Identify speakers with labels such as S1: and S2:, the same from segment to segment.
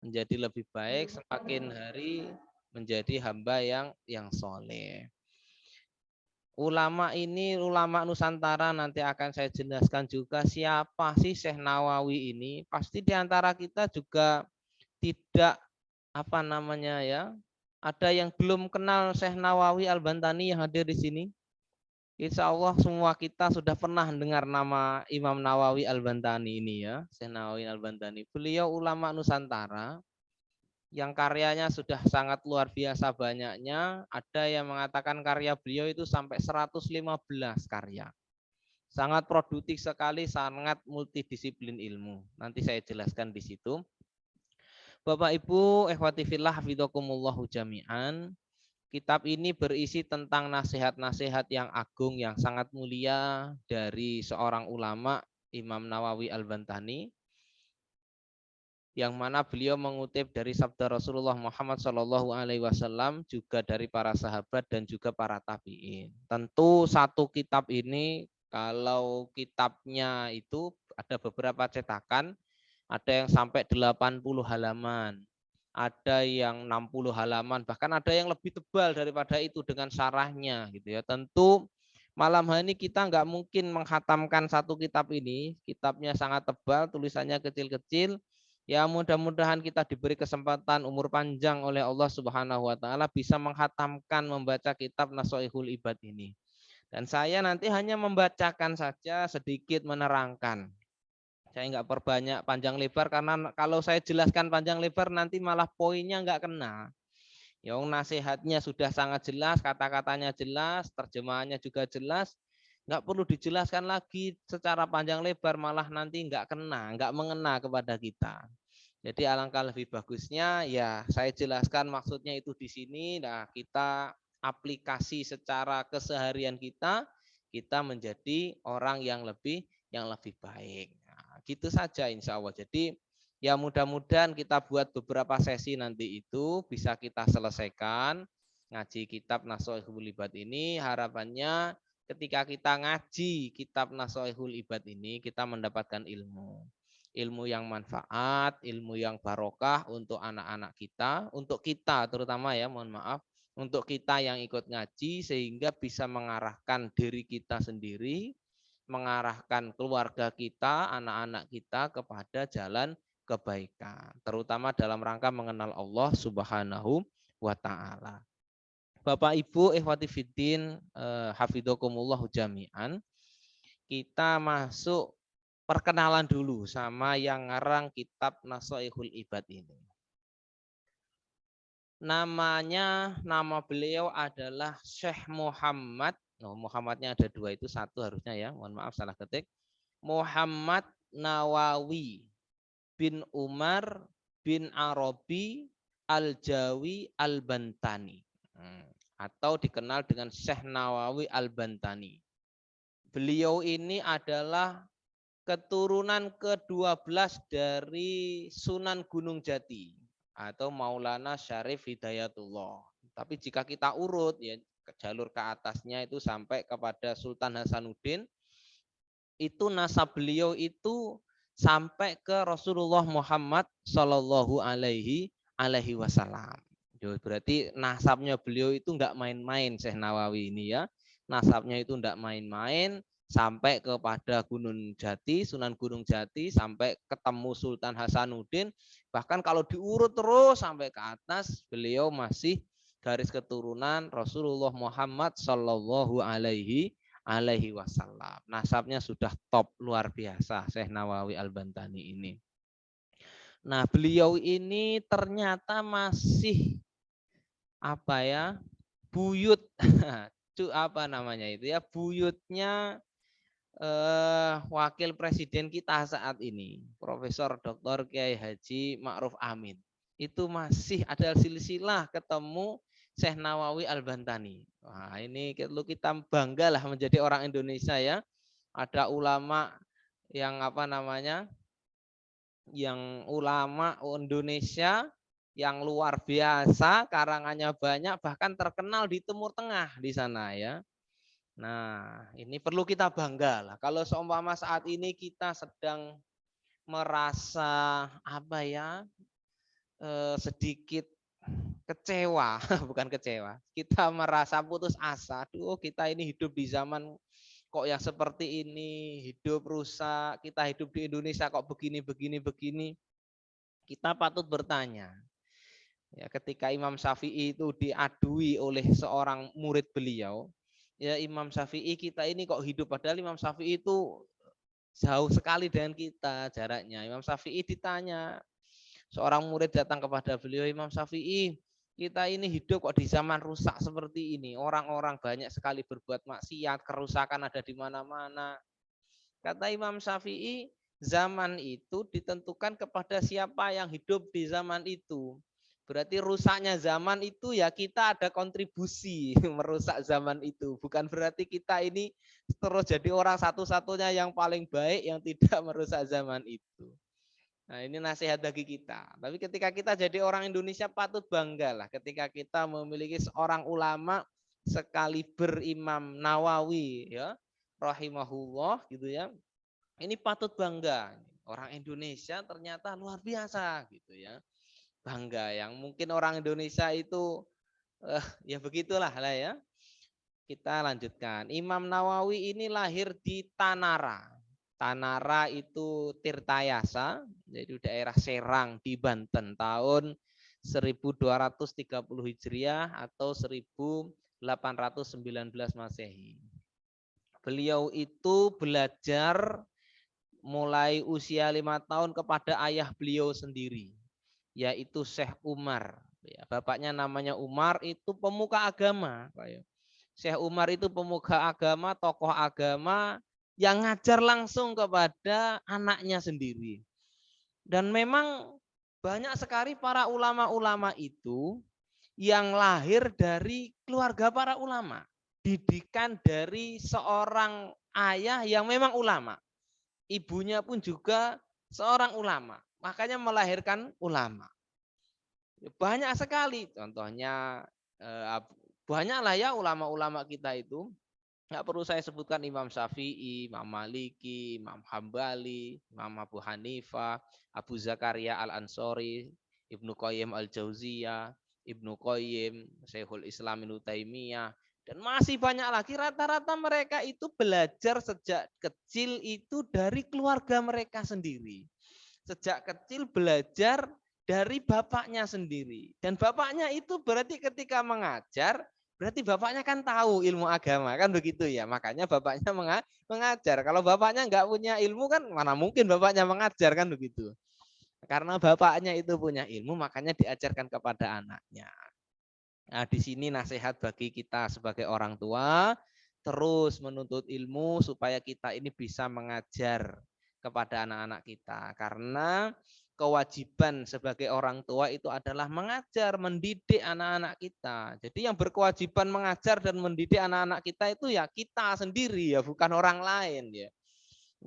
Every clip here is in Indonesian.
S1: menjadi lebih baik, semakin hari menjadi hamba yang soleh. Ulama ini, ulama Nusantara, nanti akan saya jelaskan juga siapa sih Syekh Nawawi ini. Pasti di antara kita juga tidak apa namanya ya, ada yang belum kenal Syekh Nawawi Al-Bantani yang hadir di sini. Insya Allah semua kita sudah pernah dengar nama Imam Nawawi Al-Bantani ini ya, Syekh Nawawi Al-Bantani. Beliau ulama Nusantara yang karyanya sudah sangat luar biasa banyaknya. Ada yang mengatakan karya beliau itu sampai 115 karya. Sangat produktif sekali, sangat multidisiplin ilmu. Nanti saya jelaskan di situ. Bapak Ibu, ikhwati fillah hafizakumullah jami'an. Kitab ini berisi tentang nasihat-nasihat yang agung, yang sangat mulia dari seorang ulama, Imam Nawawi Al-Bantani, yang mana beliau mengutip dari sabda Rasulullah Muhammad SAW, juga dari para sahabat dan juga para tabi'in. Tentu satu kitab ini, kalau kitabnya itu ada beberapa cetakan, ada yang sampai 80 halaman, ada yang 60 halaman, bahkan ada yang lebih tebal daripada itu dengan syarahnya gitu ya. Tentu malam hari ini kita nggak mungkin menghatamkan satu kitab ini, kitabnya sangat tebal, tulisannya kecil-kecil. Ya mudah-mudahan kita diberi kesempatan umur panjang oleh Allah Subhanahu wa taala bisa menghatamkan membaca kitab Nasha'ihul Ibad ini. Dan saya nanti hanya membacakan saja, sedikit menerangkan. Saya nggak perbanyak panjang lebar, karena kalau saya jelaskan panjang lebar nanti malah poinnya nggak kena. Yang nasihatnya sudah sangat jelas, kata-katanya jelas, terjemahannya juga jelas, nggak perlu dijelaskan lagi secara panjang lebar, malah nanti nggak kena, nggak mengena kepada kita. Jadi alangkah lebih bagusnya ya saya jelaskan maksudnya itu di sini. Nah, kita aplikasi secara keseharian kita, kita menjadi orang yang lebih baik. Nah, gitu saja insya Allah. Jadi ya mudah-mudahan kita buat beberapa sesi nanti itu bisa kita selesaikan ngaji kitab Nasha'ihul Ibad ini. Harapannya ketika kita ngaji kitab Nasha'ihul Ibad ini kita mendapatkan ilmu. Ilmu yang manfaat, ilmu yang barokah untuk anak-anak kita, untuk kita terutama ya, mohon maaf, untuk kita yang ikut ngaji, sehingga bisa mengarahkan diri kita sendiri, mengarahkan keluarga kita, anak-anak kita kepada jalan kebaikan, terutama dalam rangka mengenal Allah Subhanahu wa taala. Bapak Ibu ikhwati fiddin, hafidzakumullah jami'an. Kita masuk perkenalan dulu sama yang ngarang kitab Nasha'ihul Ibad ini. Nama beliau adalah Syekh Muhammad. Muhammadnya ada dua, itu satu harusnya ya. Mohon maaf salah ketik. Muhammad Nawawi bin Umar bin Arabi Al-Jawi Al-Bantani. Atau dikenal dengan Syekh Nawawi Al-Bantani. Beliau ini adalah keturunan ke-12 dari Sunan Gunung Jati atau Maulana Syarif Hidayatullah. Tapi jika kita urut ya jalur ke atasnya itu sampai kepada Sultan Hasanuddin, itu nasab beliau itu sampai ke Rasulullah Muhammad Shallallahu Alaihi Wasallam. Berarti nasabnya beliau itu enggak main-main, Syekh Nawawi ini ya. Nasabnya itu enggak main-main, sampai kepada Gunung Jati, Sunan Gunung Jati, sampai ketemu Sultan Hasanuddin. Bahkan kalau diurut terus sampai ke atas, beliau masih garis keturunan Rasulullah Muhammad Shallallahu Alaihi Wasallam. Nasabnya sudah top, luar biasa Syekh Nawawi Al-Bantani ini. Nah, beliau ini ternyata masih apa ya, buyut apa namanya itu ya, buyutnya wakil presiden kita saat ini, Profesor Dr. Kiai Haji Ma'ruf Amin. Itu masih ada silsilah ketemu Syekh Nawawi Al-Bantani. Wah, ini kita bangga lah menjadi orang Indonesia ya. Ada ulama yang apa namanya, yang ulama Indonesia yang luar biasa, karangannya banyak, bahkan terkenal di Timur Tengah di sana ya. Nah, ini perlu kita bangga lah. Kalau seumpama saat ini kita sedang merasa apa ya, sedikit kecewa, bukan kecewa. Kita merasa putus asa. Aduh, kita ini hidup di zaman kok yang seperti ini, hidup rusak. Kita hidup di Indonesia kok begini, begini, begini. Kita patut bertanya. Ya, ketika Imam Syafi'i itu diadui oleh seorang murid beliau, ya Imam Syafi'i kita ini kok hidup, padahal Imam Syafi'i itu jauh sekali dengan kita jaraknya. Imam Syafi'i ditanya, seorang murid datang kepada beliau, Imam Syafi'i, kita ini hidup kok di zaman rusak seperti ini. Orang-orang banyak sekali berbuat maksiat, kerusakan ada di mana-mana. Kata Imam Syafi'i, zaman itu ditentukan kepada siapa yang hidup di zaman itu. Berarti rusaknya zaman itu ya kita ada kontribusi merusak zaman itu. Bukan berarti kita ini terus jadi orang satu-satunya yang paling baik yang tidak merusak zaman itu. Nah, ini nasihat bagi kita. Tapi ketika kita jadi orang Indonesia patut bangga lah ketika kita memiliki seorang ulama sekaliber Imam Nawawi ya, rahimahullah gitu ya. Ini patut bangga. Orang Indonesia ternyata luar biasa gitu ya. Bangga yang mungkin orang Indonesia itu ya begitulah lah ya. Kita lanjutkan. Imam Nawawi ini lahir di Tanara. Tanara itu Tirtayasa, yaitu daerah Serang di Banten tahun 1230 Hijriah atau 1819 Masehi. Beliau itu belajar mulai usia 5 tahun kepada ayah beliau sendiri, yaitu Syekh Umar. Bapaknya namanya Umar, itu pemuka agama. Syekh Umar itu pemuka agama, tokoh agama yang ngajar langsung kepada anaknya sendiri. Dan memang banyak sekali para ulama-ulama itu yang lahir dari keluarga para ulama. Didikan dari seorang ayah yang memang ulama. Ibunya pun juga seorang ulama. Makanya melahirkan ulama. Banyak sekali. Contohnya banyaklah ya ulama-ulama kita itu. Nggak perlu saya sebutkan Imam Syafi'i, Imam Maliki, Imam Hambali, Imam Abu Hanifah, Abu Zakaria Al-Ansori, Ibnu Qayyim Al-Jauziyah, Ibnu Qayyim, Syekhul Islam Ibnu Taimiyah, dan masih banyak lagi. Rata-rata mereka itu belajar sejak kecil itu dari keluarga mereka sendiri. Sejak kecil belajar dari bapaknya sendiri. Dan bapaknya itu berarti ketika mengajar, berarti bapaknya kan tahu ilmu agama, kan begitu ya. Makanya bapaknya mengajar. Kalau bapaknya nggak punya ilmu kan mana mungkin bapaknya mengajar, kan begitu. Karena bapaknya itu punya ilmu, makanya diajarkan kepada anaknya. Nah, di sini nasihat bagi kita sebagai orang tua, terus menuntut ilmu supaya kita ini bisa mengajar kepada anak-anak kita. Karena kewajiban sebagai orang tua itu adalah mengajar, mendidik anak-anak kita. Jadi yang berkewajiban mengajar dan mendidik anak-anak kita itu ya kita sendiri ya, bukan orang lain ya.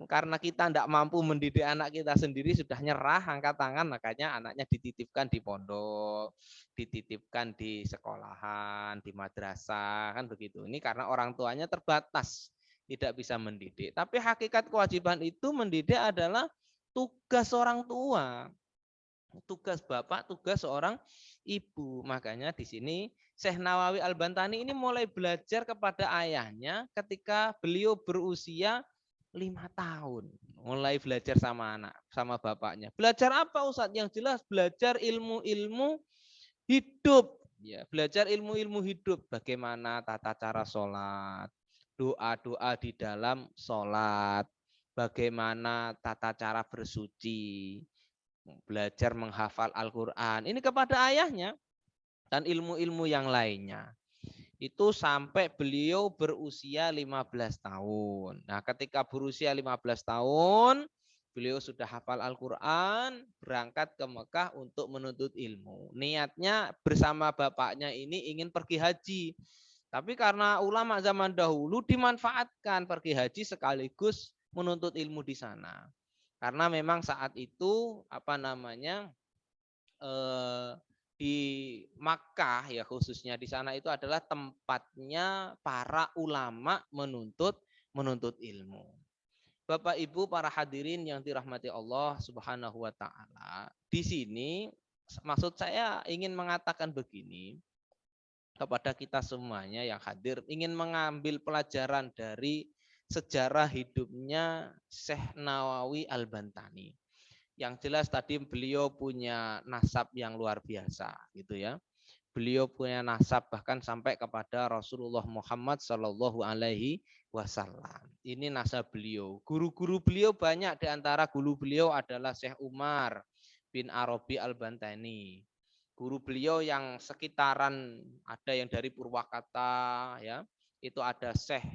S1: Karena kita tidak mampu mendidik anak kita sendiri, sudah nyerah, angkat tangan, makanya anaknya dititipkan di pondok, dititipkan di sekolahan, di madrasah, kan begitu. Ini karena orang tuanya terbatas, tidak bisa mendidik. Tapi hakikat kewajiban itu mendidik adalah tugas orang tua, tugas bapak, tugas seorang ibu. Makanya di sini Syekh Nawawi Al-Bantani ini mulai belajar kepada ayahnya ketika beliau berusia 5 tahun. Mulai belajar sama bapaknya. Belajar apa Ustadz? Yang jelas belajar ilmu-ilmu hidup. Ya, belajar ilmu-ilmu hidup. Bagaimana tata cara sholat, doa-doa di dalam sholat, bagaimana tata cara bersuci, belajar menghafal Al-Quran. Ini kepada ayahnya dan ilmu-ilmu yang lainnya. Itu sampai beliau berusia 15 tahun. Nah, ketika berusia 15 tahun, beliau sudah hafal Al-Quran, berangkat ke Mekah untuk menuntut ilmu. Niatnya bersama bapaknya ini ingin pergi haji. Tapi karena ulama zaman dahulu dimanfaatkan pergi haji sekaligus menuntut ilmu di sana. Karena memang saat itu di Makkah ya, khususnya di sana itu adalah tempatnya para ulama menuntut ilmu. Bapak Ibu para hadirin yang dirahmati Allah Subhanahu wa taala. Di sini Maksud saya ingin mengatakan begini kepada kita semuanya yang hadir, ingin mengambil pelajaran dari sejarah hidupnya Syekh Nawawi Al-Bantani. Yang jelas tadi beliau punya nasab yang luar biasa gitu ya. Beliau punya nasab bahkan sampai kepada Rasulullah Muhammad Shallallahu Alaihi Wasallam. Ini nasab beliau. Guru-guru beliau banyak, di antara guru beliau adalah Syekh Umar bin Arabi Al-Bantani. Guru beliau yang sekitaran, ada yang dari Purwakarta ya, itu ada Syekh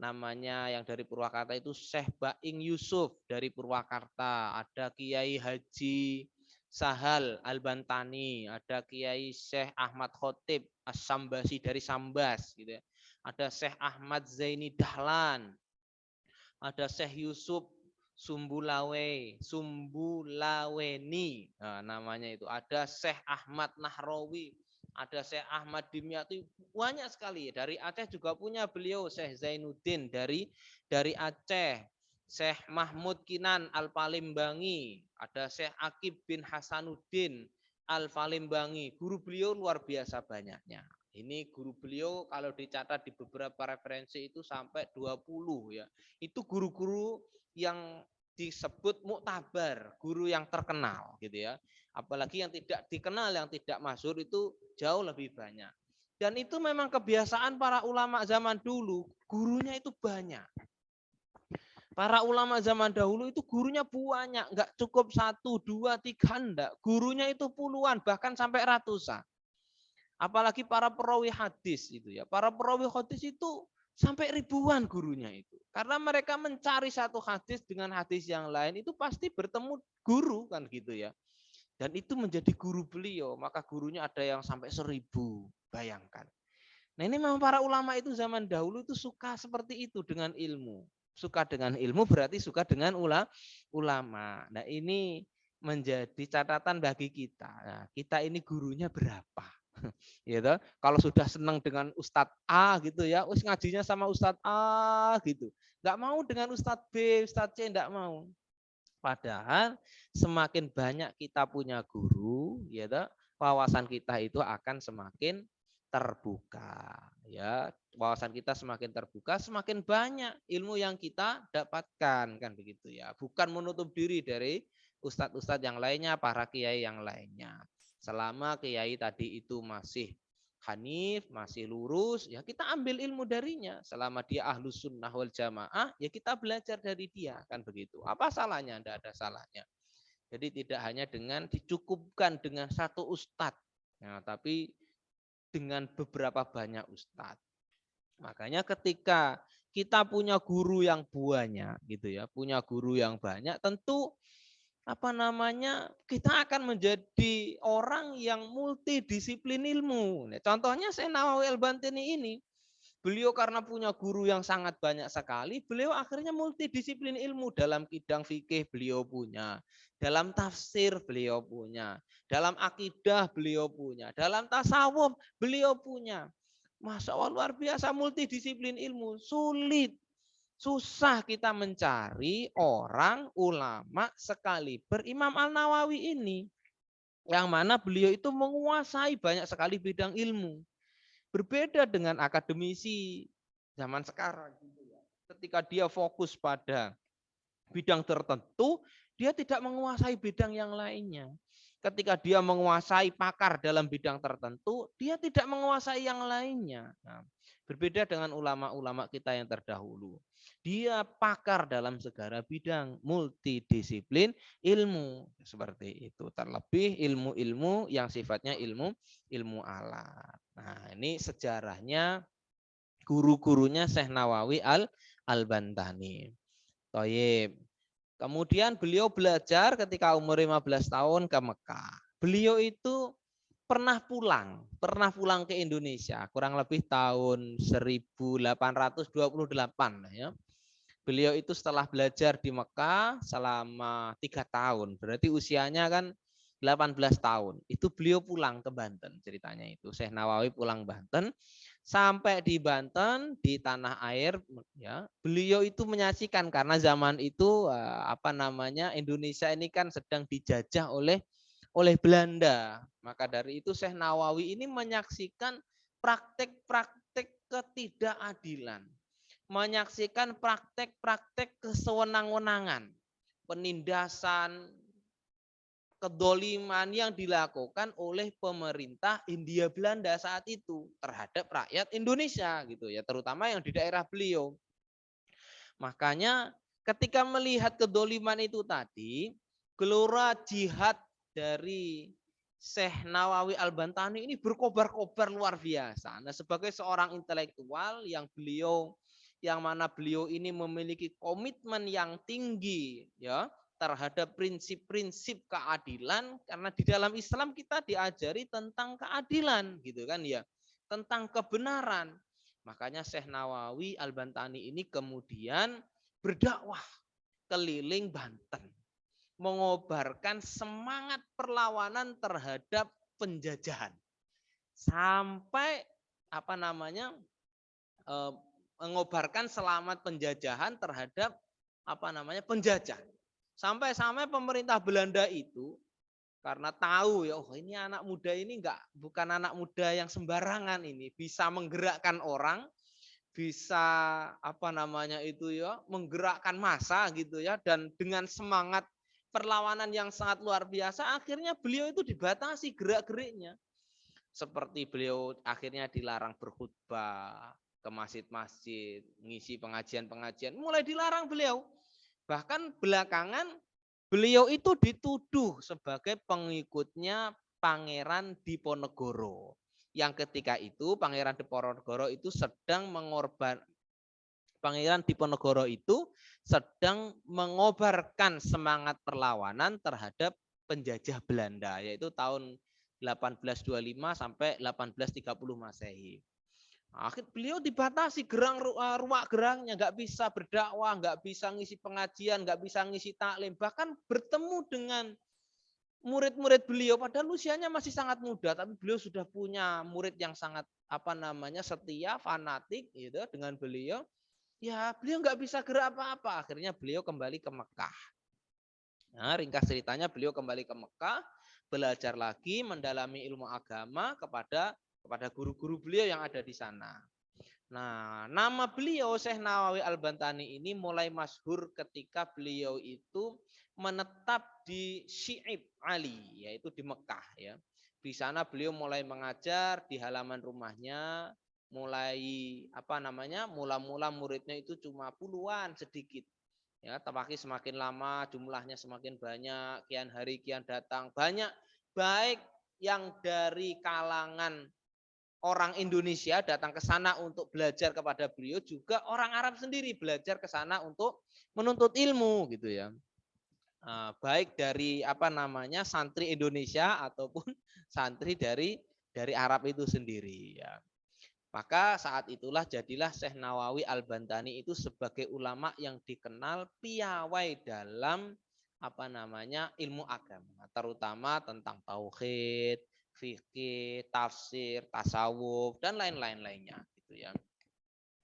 S1: namanya yang dari Purwakarta itu Syekh Baing Yusuf dari Purwakarta, ada Kiai Haji Sahal Al-Bantani, ada Kiai Syekh Ahmad Khotib As-Sambasi dari Sambas gitu ya. Ada Syekh Ahmad Zaini Dahlan, ada Syekh Yusuf Sumbulaweni, nah, namanya itu. Ada Syekh Ahmad Nahrawi, ada Syekh Ahmad Dimyati, banyak sekali. Dari Aceh juga punya beliau Syekh Zainuddin dari Aceh. Syekh Mahmud Kinan Al-Palimbangi, ada Syekh Akib bin Hasanuddin Al-Palimbangi. Guru beliau luar biasa banyaknya. Ini guru beliau kalau dicatat di beberapa referensi itu sampai 20 ya. Itu guru-guru yang disebut muktabar, guru yang terkenal gitu ya. Apalagi yang tidak dikenal, yang tidak masyhur itu jauh lebih banyak. Dan itu memang kebiasaan para ulama zaman dulu, gurunya itu banyak. Para ulama zaman dahulu itu gurunya banyak, nggak cukup 1, 2, 3, enggak. Gurunya itu puluhan, bahkan sampai ratusan. Apalagi para perawi hadis itu ya. Para perawi hadis itu sampai ribuan gurunya itu. Karena mereka mencari satu hadis dengan hadis yang lain itu pasti bertemu guru kan gitu ya. Dan itu menjadi guru beliau. Maka gurunya ada yang sampai 1000. Bayangkan. Nah ini memang para ulama itu zaman dahulu itu suka seperti itu dengan ilmu. Suka dengan ilmu berarti suka dengan ulama. Nah ini menjadi catatan bagi kita. Nah, kita ini gurunya berapa? Gitu. Kalau sudah senang dengan Ustadz A gitu ya, us ngajinya sama Ustadz A gitu. Nggak mau dengan Ustadz B, Ustadz C, nggak mau. Padahal semakin banyak kita punya guru, ya, wawasan kita itu akan semakin terbuka. Ya, wawasan kita semakin terbuka, semakin banyak ilmu yang kita dapatkan, kan begitu ya. Bukan menutup diri dari ustadz-ustadz yang lainnya, para kiai yang lainnya. Selama kiai tadi itu masih hanif, masih lurus, ya kita ambil ilmu darinya. Selama dia ahlus sunnah wal jamaah, ya kita belajar dari dia, kan begitu. Apa salahnya? Tidak ada salahnya. Jadi tidak hanya dengan dicukupkan dengan satu ustadz, ya, tapi dengan beberapa banyak ustadz. Makanya ketika kita punya guru yang banyak, gitu ya, punya guru yang banyak, tentu kita akan menjadi orang yang multidisiplin ilmu. Contohnya saya Nawawi Al-Bantani ini, beliau karena punya guru yang sangat banyak sekali, beliau akhirnya multidisiplin ilmu. Dalam bidang fikih beliau punya, dalam tafsir beliau punya, dalam akidah beliau punya, dalam tasawuf beliau punya. Masya Allah luar biasa multidisiplin ilmu, sulit. Susah kita mencari orang ulama sekaliber Imam Al-Nawawi ini. Yang mana beliau itu menguasai banyak sekali bidang ilmu. Berbeda dengan akademisi zaman sekarang. Ketika dia fokus pada bidang tertentu, dia tidak menguasai bidang yang lainnya. Ketika dia menguasai pakar dalam bidang tertentu, dia tidak menguasai yang lainnya. Nah, berbeda dengan ulama-ulama kita yang terdahulu. Dia pakar dalam segala bidang, multidisiplin ilmu seperti itu. Terlebih ilmu-ilmu yang sifatnya ilmu alat. Nah, ini sejarahnya guru-gurunya Syekh Nawawi Al-Bantani. Toyib. Kemudian beliau belajar ketika umur 15 tahun ke Mekah. Beliau itu pernah pulang ke Indonesia kurang lebih tahun 1828 ya. Beliau itu setelah belajar di Mekah selama 3 tahun, berarti usianya kan 18 tahun. Itu beliau pulang ke Banten ceritanya itu. Syekh Nawawi pulang Banten. Sampai di Banten, di tanah air ya, beliau itu menyaksikan karena zaman itu Indonesia ini kan sedang dijajah oleh oleh Belanda. Maka dari itu Syekh Nawawi ini menyaksikan praktek-praktek ketidakadilan, menyaksikan praktek-praktek kesewenang-wenangan, penindasan, kedoliman yang dilakukan oleh pemerintah Hindia Belanda saat itu terhadap rakyat Indonesia gitu ya, terutama yang di daerah beliau. Makanya ketika melihat kedoliman itu tadi, gelora jihad dari Syekh Nawawi Al-Bantani ini berkobar-kobar luar biasa. Nah, sebagai seorang intelektual yang mana beliau ini memiliki komitmen yang tinggi ya terhadap prinsip-prinsip keadilan, karena di dalam Islam kita diajari tentang keadilan gitu kan ya, tentang kebenaran. Makanya Syekh Nawawi Al-Bantani ini kemudian berdakwah keliling Banten, mengobarkan semangat perlawanan terhadap penjajahan sampai mengobarkan selamat penjajahan terhadap penjajah. Sampai-sampai pemerintah Belanda itu karena tahu ya, oh ini anak muda ini bukan anak muda yang sembarangan, ini bisa menggerakkan orang, bisa menggerakkan massa gitu ya, dan dengan semangat perlawanan yang sangat luar biasa, akhirnya beliau itu dibatasi gerak-geriknya. Seperti beliau akhirnya dilarang berkhutbah ke masjid-masjid, ngisi pengajian-pengajian, mulai dilarang beliau. Bahkan belakangan beliau itu dituduh sebagai pengikutnya Pangeran Diponegoro. Yang ketika itu Pangeran Diponegoro itu sedang mengobarkan semangat perlawanan terhadap penjajah Belanda, yaitu tahun 1825 sampai 1830 Masehi. Akhir beliau dibatasi ruang geraknya, nggak bisa berdakwah, nggak bisa ngisi pengajian, nggak bisa ngisi taklim, bahkan bertemu dengan murid-murid beliau padahal usianya masih sangat muda, tapi beliau sudah punya murid yang sangat setia, fanatik gitu dengan beliau. Ya beliau nggak bisa gerak apa-apa, akhirnya beliau kembali ke Mekah. Nah, ringkas ceritanya beliau kembali ke Mekah, belajar lagi, mendalami ilmu agama kepada guru-guru beliau yang ada di sana. Nah, nama beliau Syekh Nawawi Al-Bantani ini mulai masyhur ketika beliau itu menetap di Syi'ib Ali, yaitu di Mekah ya. Di sana beliau mulai mengajar di halaman rumahnya, mula-mula muridnya itu cuma puluhan, sedikit. Ya, tapi semakin lama jumlahnya semakin banyak, kian hari kian datang, banyak baik yang dari kalangan orang Indonesia datang ke sana untuk belajar kepada beliau, juga orang Arab sendiri belajar ke sana untuk menuntut ilmu gitu ya. Baik dari santri Indonesia ataupun santri dari Arab itu sendiri ya. Maka saat itulah jadilah Syekh Nawawi Al-Bantani itu sebagai ulama yang dikenal piawai dalam ilmu agama, terutama tentang tauhid, fikih, tafsir, tasawuf dan lainnya gitu ya.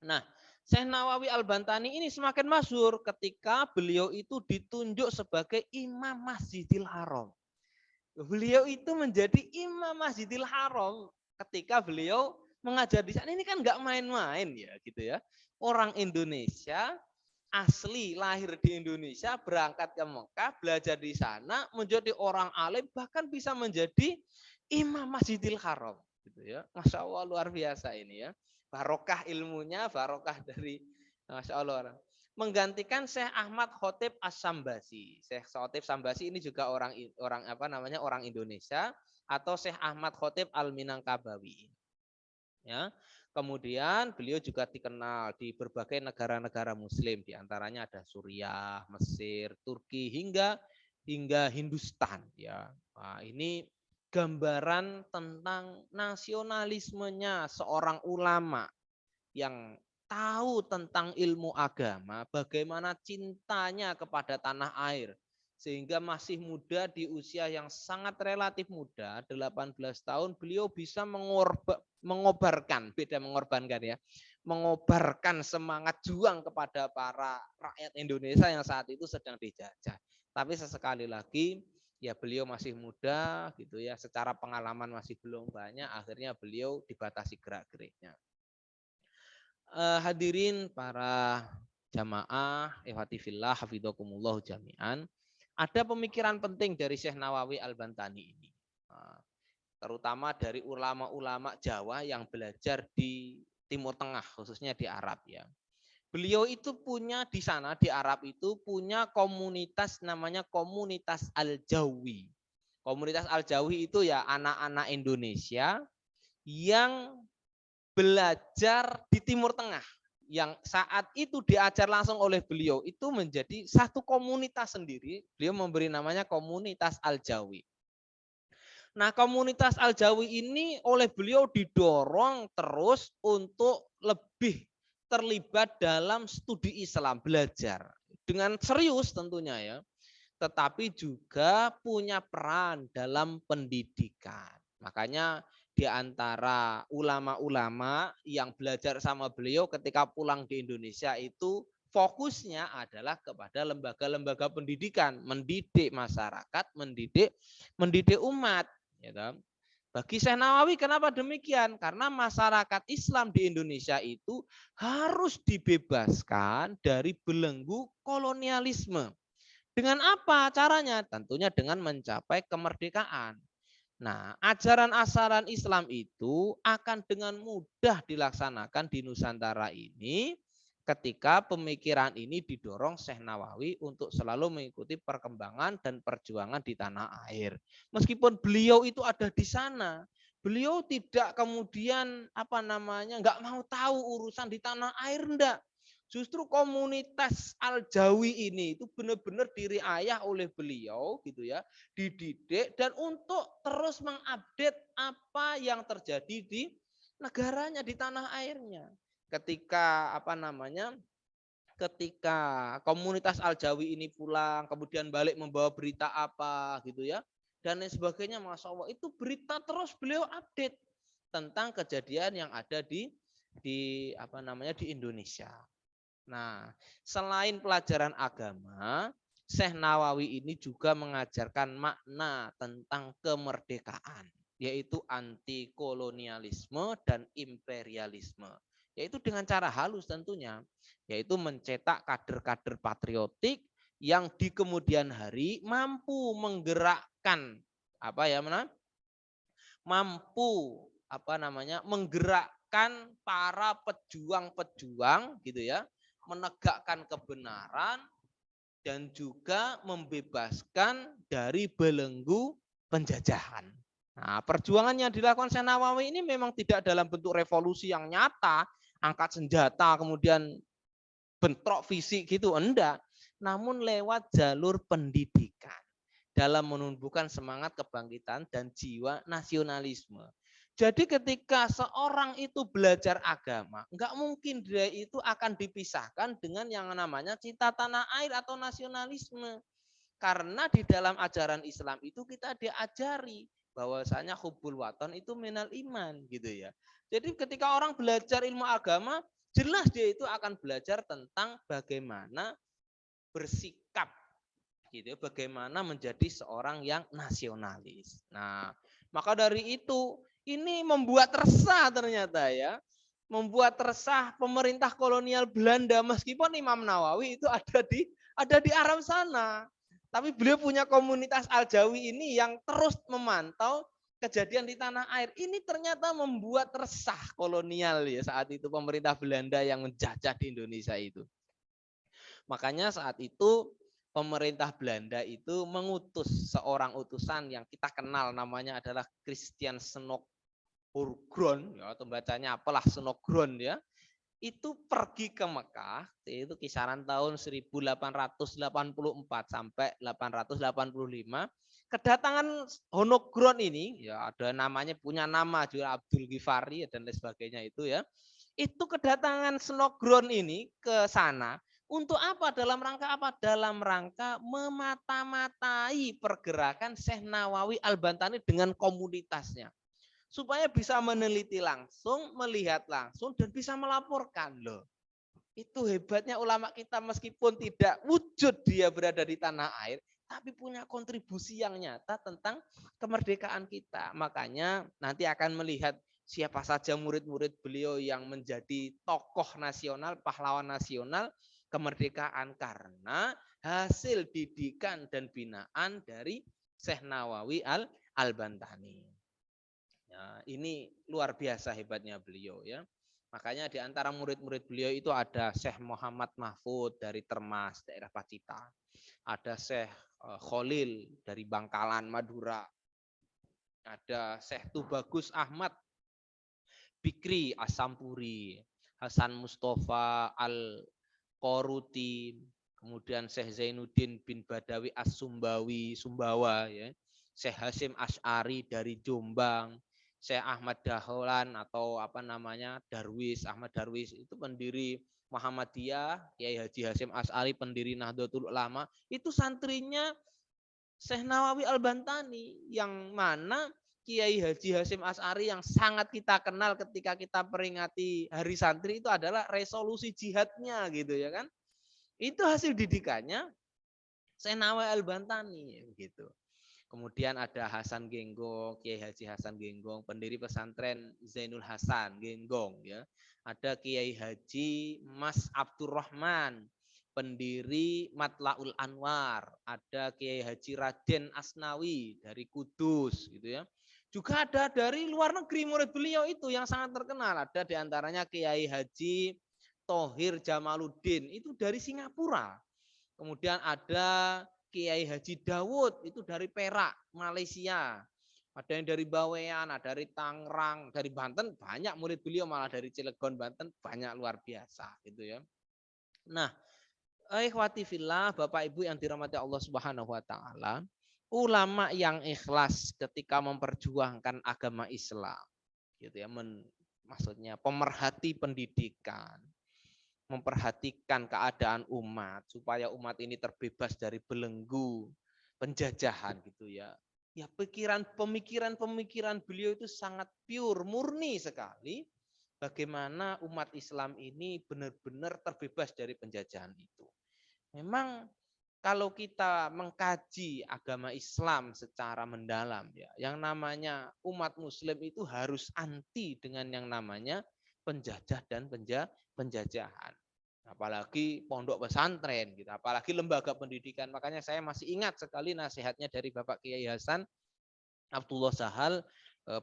S1: Nah, Syekh Nawawi Al-Bantani ini semakin masyhur ketika beliau itu ditunjuk sebagai Imam Masjidil Haram. Beliau itu menjadi Imam Masjidil Haram ketika beliau mengajar di sana. Ini kan nggak main-main ya gitu ya. Orang Indonesia asli lahir di Indonesia, berangkat ke Mekah, belajar di sana, menjadi orang alim, bahkan bisa menjadi Imam Masjidil Haram gitu ya. Masya Allah, luar biasa ini ya. Barokah ilmunya, barokah dari Masya Allah. Menggantikan Syekh Ahmad Khotib As-Sambasi. Syekh Khotib Sambasi ini juga orang Indonesia, atau Syekh Ahmad Khotib Al-Minangkabawi. Ya. Kemudian beliau juga dikenal di berbagai negara-negara muslim, diantaranya ada Suriah, Mesir, Turki hingga Hindustan ya. Nah, ini gambaran tentang nasionalismenya seorang ulama yang tahu tentang ilmu agama, bagaimana cintanya kepada tanah air, sehingga masih muda, di usia yang sangat relatif muda, 18 tahun, beliau bisa mengobarkan semangat juang kepada para rakyat Indonesia yang saat itu sedang dijajah. Tapi sesekali lagi ya beliau masih muda gitu ya, secara pengalaman masih belum banyak, akhirnya beliau dibatasi gerak-geriknya. Hadirin para jamaah ihwatifillah hafidhakumullah jami'an, ada pemikiran penting dari Syekh Nawawi Al-Bantani ini. Terutama dari ulama-ulama Jawa yang belajar di Timur Tengah, khususnya di Arab ya. Beliau itu punya di sana di Arab itu punya komunitas namanya komunitas Al-Jawi. Komunitas Al-Jawi itu ya anak-anak Indonesia yang belajar di Timur Tengah, yang saat itu diajar langsung oleh beliau, itu menjadi satu komunitas sendiri. Beliau memberi namanya komunitas Al-Jawi. Nah, komunitas Al-Jawi ini oleh beliau didorong terus untuk lebih terlibat dalam studi Islam, belajar dengan serius tentunya ya, tetapi juga punya peran dalam pendidikan. Makanya di antara ulama-ulama yang belajar sama beliau ketika pulang di Indonesia itu fokusnya adalah kepada lembaga-lembaga pendidikan, mendidik masyarakat, mendidik umat. Gitu. Bagi Syekh Nawawi kenapa demikian? Karena masyarakat Islam di Indonesia itu harus dibebaskan dari belenggu kolonialisme. Dengan apa caranya? Tentunya dengan mencapai kemerdekaan. Nah, ajaran-ajaran Islam itu akan dengan mudah dilaksanakan di Nusantara ini ketika pemikiran ini didorong Syekh Nawawi untuk selalu mengikuti perkembangan dan perjuangan di tanah air. Meskipun beliau itu ada di sana, beliau tidak kemudian nggak mau tahu urusan di tanah air, enggak. Justru komunitas Al-Jawi ini itu benar-benar diriayah oleh beliau gitu ya, dididik dan untuk terus mengupdate apa yang terjadi di negaranya, di tanah airnya. Ketika ketika komunitas Al-Jawi ini pulang, kemudian balik membawa berita apa gitu ya, dan lain sebagainya, Masya Allah, itu berita terus beliau update tentang kejadian yang ada di Indonesia. Nah, selain pelajaran agama, Syekh Nawawi ini juga mengajarkan makna tentang kemerdekaan, yaitu anti kolonialisme dan imperialisme, yaitu dengan cara halus tentunya, yaitu mencetak kader-kader patriotik yang di kemudian hari mampu menggerakkan menggerakkan para pejuang-pejuang gitu ya, menegakkan kebenaran dan juga membebaskan dari belenggu penjajahan. Nah, perjuangan yang dilakukan Syekh Nawawi ini memang tidak dalam bentuk revolusi yang nyata, angkat senjata kemudian bentrok fisik gitu, enggak. Namun lewat jalur pendidikan dalam menumbuhkan semangat kebangkitan dan jiwa nasionalisme. Jadi ketika seorang itu belajar agama, enggak mungkin dia itu akan dipisahkan dengan yang namanya cinta tanah air atau nasionalisme. Karena di dalam ajaran Islam itu kita diajari bahwasanya hubbul waton itu minal iman gitu ya. Jadi ketika orang belajar ilmu agama, jelas dia itu akan belajar tentang bagaimana bersikap gitu, bagaimana menjadi seorang yang nasionalis. Nah, maka dari itu ini membuat resah ternyata ya, membuat resah pemerintah kolonial Belanda, meskipun Imam Nawawi itu ada di Arab sana, tapi beliau punya komunitas Al-Jawi ini yang terus memantau kejadian di tanah air. Ini ternyata membuat resah kolonial ya saat itu, pemerintah Belanda yang menjajah di Indonesia itu. Makanya saat itu pemerintah Belanda itu mengutus seorang utusan yang kita kenal, namanya adalah Christian Snokgron ya, atau bacanya apalah Snokgron ya. Itu pergi ke Mekah, itu kisaran tahun 1884 sampai 885. Kedatangan Snokgron ini ya, ada namanya, punya nama juga Abdul Ghifari dan lain sebagainya itu ya. Itu kedatangan Snokgron ini ke sana untuk apa? Dalam rangka apa? Dalam rangka memata-matai pergerakan Syekh Nawawi Al-Bantani dengan komunitasnya. Supaya bisa meneliti langsung, melihat langsung, dan bisa melaporkan. Loh, itu hebatnya ulama kita, meskipun tidak wujud dia berada di tanah air, tapi punya kontribusi yang nyata tentang kemerdekaan kita. Makanya nanti akan melihat siapa saja murid-murid beliau yang menjadi tokoh nasional, pahlawan nasional kemerdekaan karena hasil didikan dan binaan dari Syekh Nawawi Al-Bantani. Ya, ini luar biasa hebatnya beliau ya. Makanya di antara murid-murid beliau itu ada Syekh Muhammad Mahfud dari Termas, daerah Pacitan. Ada Syekh Khalil dari Bangkalan, Madura. Ada Syekh Tubagus Ahmad Bikri Asampuri, Hasan Mustafa Al-Qoruti, kemudian Syekh Zainuddin bin Badawi As-Sumbawi, Sumbawa ya. Syekh Hasim Asy'ari dari Jombang, Syekh Ahmad Dahlan atau apa namanya Darwis, Ahmad Darwis itu pendiri Muhammadiyah, Kiai Haji Hasim Asy'ari pendiri Nahdlatul Ulama, itu santrinya Syekh Nawawi Al-Bantani yang mana Kiai Haji Hasim Asy'ari yang sangat kita kenal ketika kita peringati Hari Santri itu adalah resolusi jihadnya gitu ya kan. Itu hasil didikannya Syekh Nawawi Al-Bantani gitu. Kemudian ada Hasan Genggong, Kiai Haji Hasan Genggong, pendiri pesantren Zainul Hasan Genggong ya. Ada Kiai Haji Mas Abdurrahman, pendiri Matlaul Anwar, ada Kiai Haji Raden Asnawi dari Kudus gitu ya. Juga ada dari luar negeri murid beliau itu yang sangat terkenal, ada diantaranya Kiai Haji Thohir Jamaluddin itu dari Singapura. Kemudian ada Kiai Haji Dawud itu dari Perak, Malaysia. Ada yang dari Bawean, ada dari Tangerang, dari Banten banyak murid beliau, malah dari Cilegon, Banten banyak luar biasa gitu ya. Nah, ikhwati fillah, Bapak Ibu yang dirahmati Allah Subhanahu wa taala, ulama yang ikhlas ketika memperjuangkan agama Islam gitu ya, maksudnya pemerhati pendidikan, memperhatikan keadaan umat supaya umat ini terbebas dari belenggu penjajahan gitu ya. Ya pemikiran beliau itu sangat pure, murni sekali. Bagaimana umat Islam ini benar-benar terbebas dari penjajahan itu. Memang kalau kita mengkaji agama Islam secara mendalam ya, yang namanya umat Muslim itu harus anti dengan yang namanya penjajah dan penjajahan. Apalagi pondok pesantren gitu, apalagi lembaga pendidikan. Makanya saya masih ingat sekali nasihatnya dari Bapak Kiai Hasan Abdullah Sahal,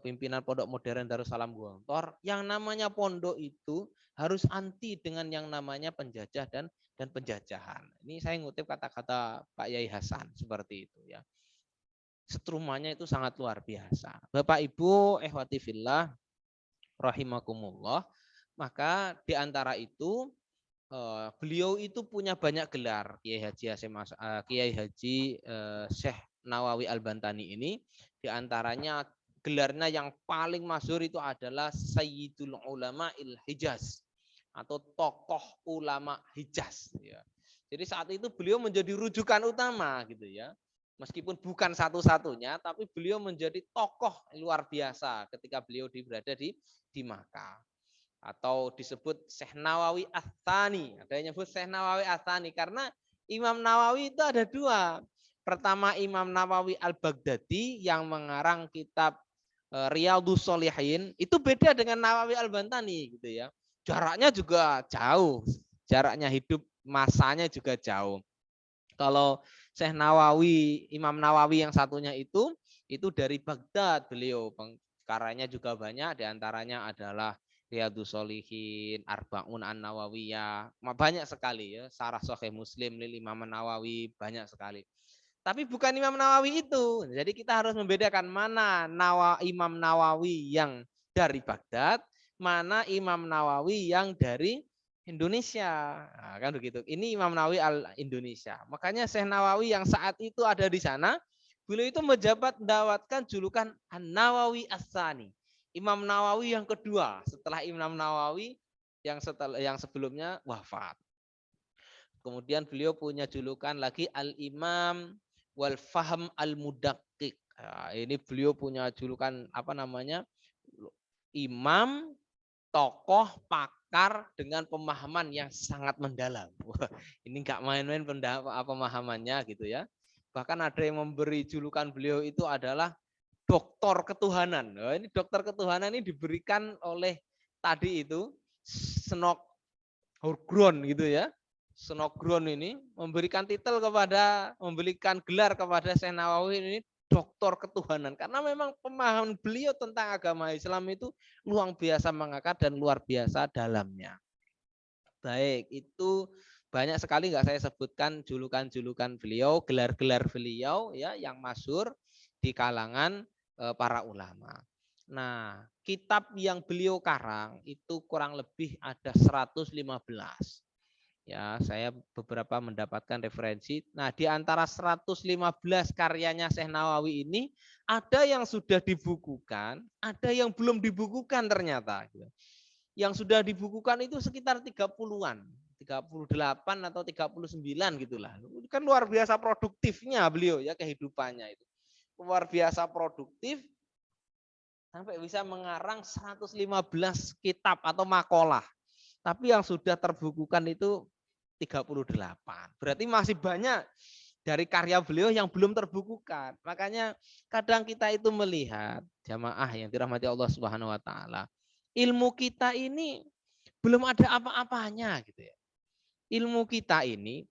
S1: pimpinan Pondok Modern Darussalam Gontor, yang namanya pondok itu harus anti dengan yang namanya penjajah dan penjajahan. Ini saya ngutip kata-kata Pak Yai Hasan seperti itu ya. Setrumanya itu sangat luar biasa. Bapak Ibu ehwati fillah rahimakumullah, maka di antara itu beliau itu punya banyak gelar. Kiai Haji Hasyim Kiai Haji Syekh Nawawi Al-Bantani ini di antaranya gelarnya yang paling masyhur itu adalah Sayyidul Ulama Il-Hijaz atau tokoh ulama Hijaz ya. Jadi saat itu beliau menjadi rujukan utama gitu ya. Meskipun bukan satu-satunya, tapi beliau menjadi tokoh luar biasa ketika beliau berada di Makkah. Atau disebut Syekh Nawawi Ats-Tsani. Ada yang nyebut Syekh Nawawi Ats-Tsani karena Imam Nawawi itu ada dua. Pertama Imam Nawawi Al-Baghdadi yang mengarang kitab Riyadhus Shalihin, itu beda dengan Nawawi Al-Bantani gitu ya. Jaraknya juga jauh. Jaraknya hidup masanya juga jauh. Kalau Syekh Nawawi, Imam Nawawi yang satunya itu dari Baghdad beliau. Karyanya juga banyak, diantaranya adalah Riyadhus Shalihin, Arba'un An-Nawawiyah, banyak sekali ya. Syarah Sahih Muslim lil Imam Nawawi, banyak sekali. Tapi bukan Imam Nawawi itu. Jadi kita harus membedakan mana Imam Nawawi yang dari Baghdad, mana Imam Nawawi yang dari Indonesia. Nah, kan begitu. Ini Imam Nawawi Al-Indonesia. Makanya Syekh Nawawi yang saat itu ada di sana, beliau itu mendapatkan julukan An-Nawawi As-Tsani. Imam Nawawi yang kedua setelah Imam Nawawi yang sebelumnya wafat. Kemudian beliau punya julukan lagi Al-Imam wal Fahm Al-Mudaqqiq. Nah, ini beliau punya julukan apa namanya? Imam, tokoh, pakar dengan pemahaman yang sangat mendalam. Wah, ini nggak main-main pemahamannya gitu ya. Bahkan ada yang memberi julukan beliau itu adalah doktor ketuhanan. Nah, ini dokter ketuhanan ini diberikan oleh tadi itu Senok Horgron gitu ya. Senogron ini memberikan titel memberikan gelar kepada Syekh Nawawi ini doktor ketuhanan. Karena memang pemahaman beliau tentang agama Islam itu luar biasa mengakar dan luar biasa dalamnya. Baik, itu banyak sekali nggak saya sebutkan julukan-julukan beliau, gelar-gelar beliau ya yang masyhur di kalangan para ulama. Nah, kitab yang beliau karang itu kurang lebih ada 115. Ya, saya beberapa mendapatkan referensi. Nah, di antara 115 karyanya Syekh Nawawi ini ada yang sudah dibukukan, ada yang belum dibukukan ternyata. Yang sudah dibukukan itu sekitar 30-an, 38 atau 39 gitulah. Kan luar biasa produktifnya beliau ya kehidupannya itu. Luar biasa produktif sampai bisa mengarang 115 kitab atau makalah. Tapi yang sudah terbukukan itu 38. Berarti masih banyak dari karya beliau yang belum terbukukan. Makanya kadang kita itu melihat jamaah yang dirahmati Allah Subhanahu wa taala, ilmu kita ini belum ada apa-apanya gitu ya. Ilmu kita ini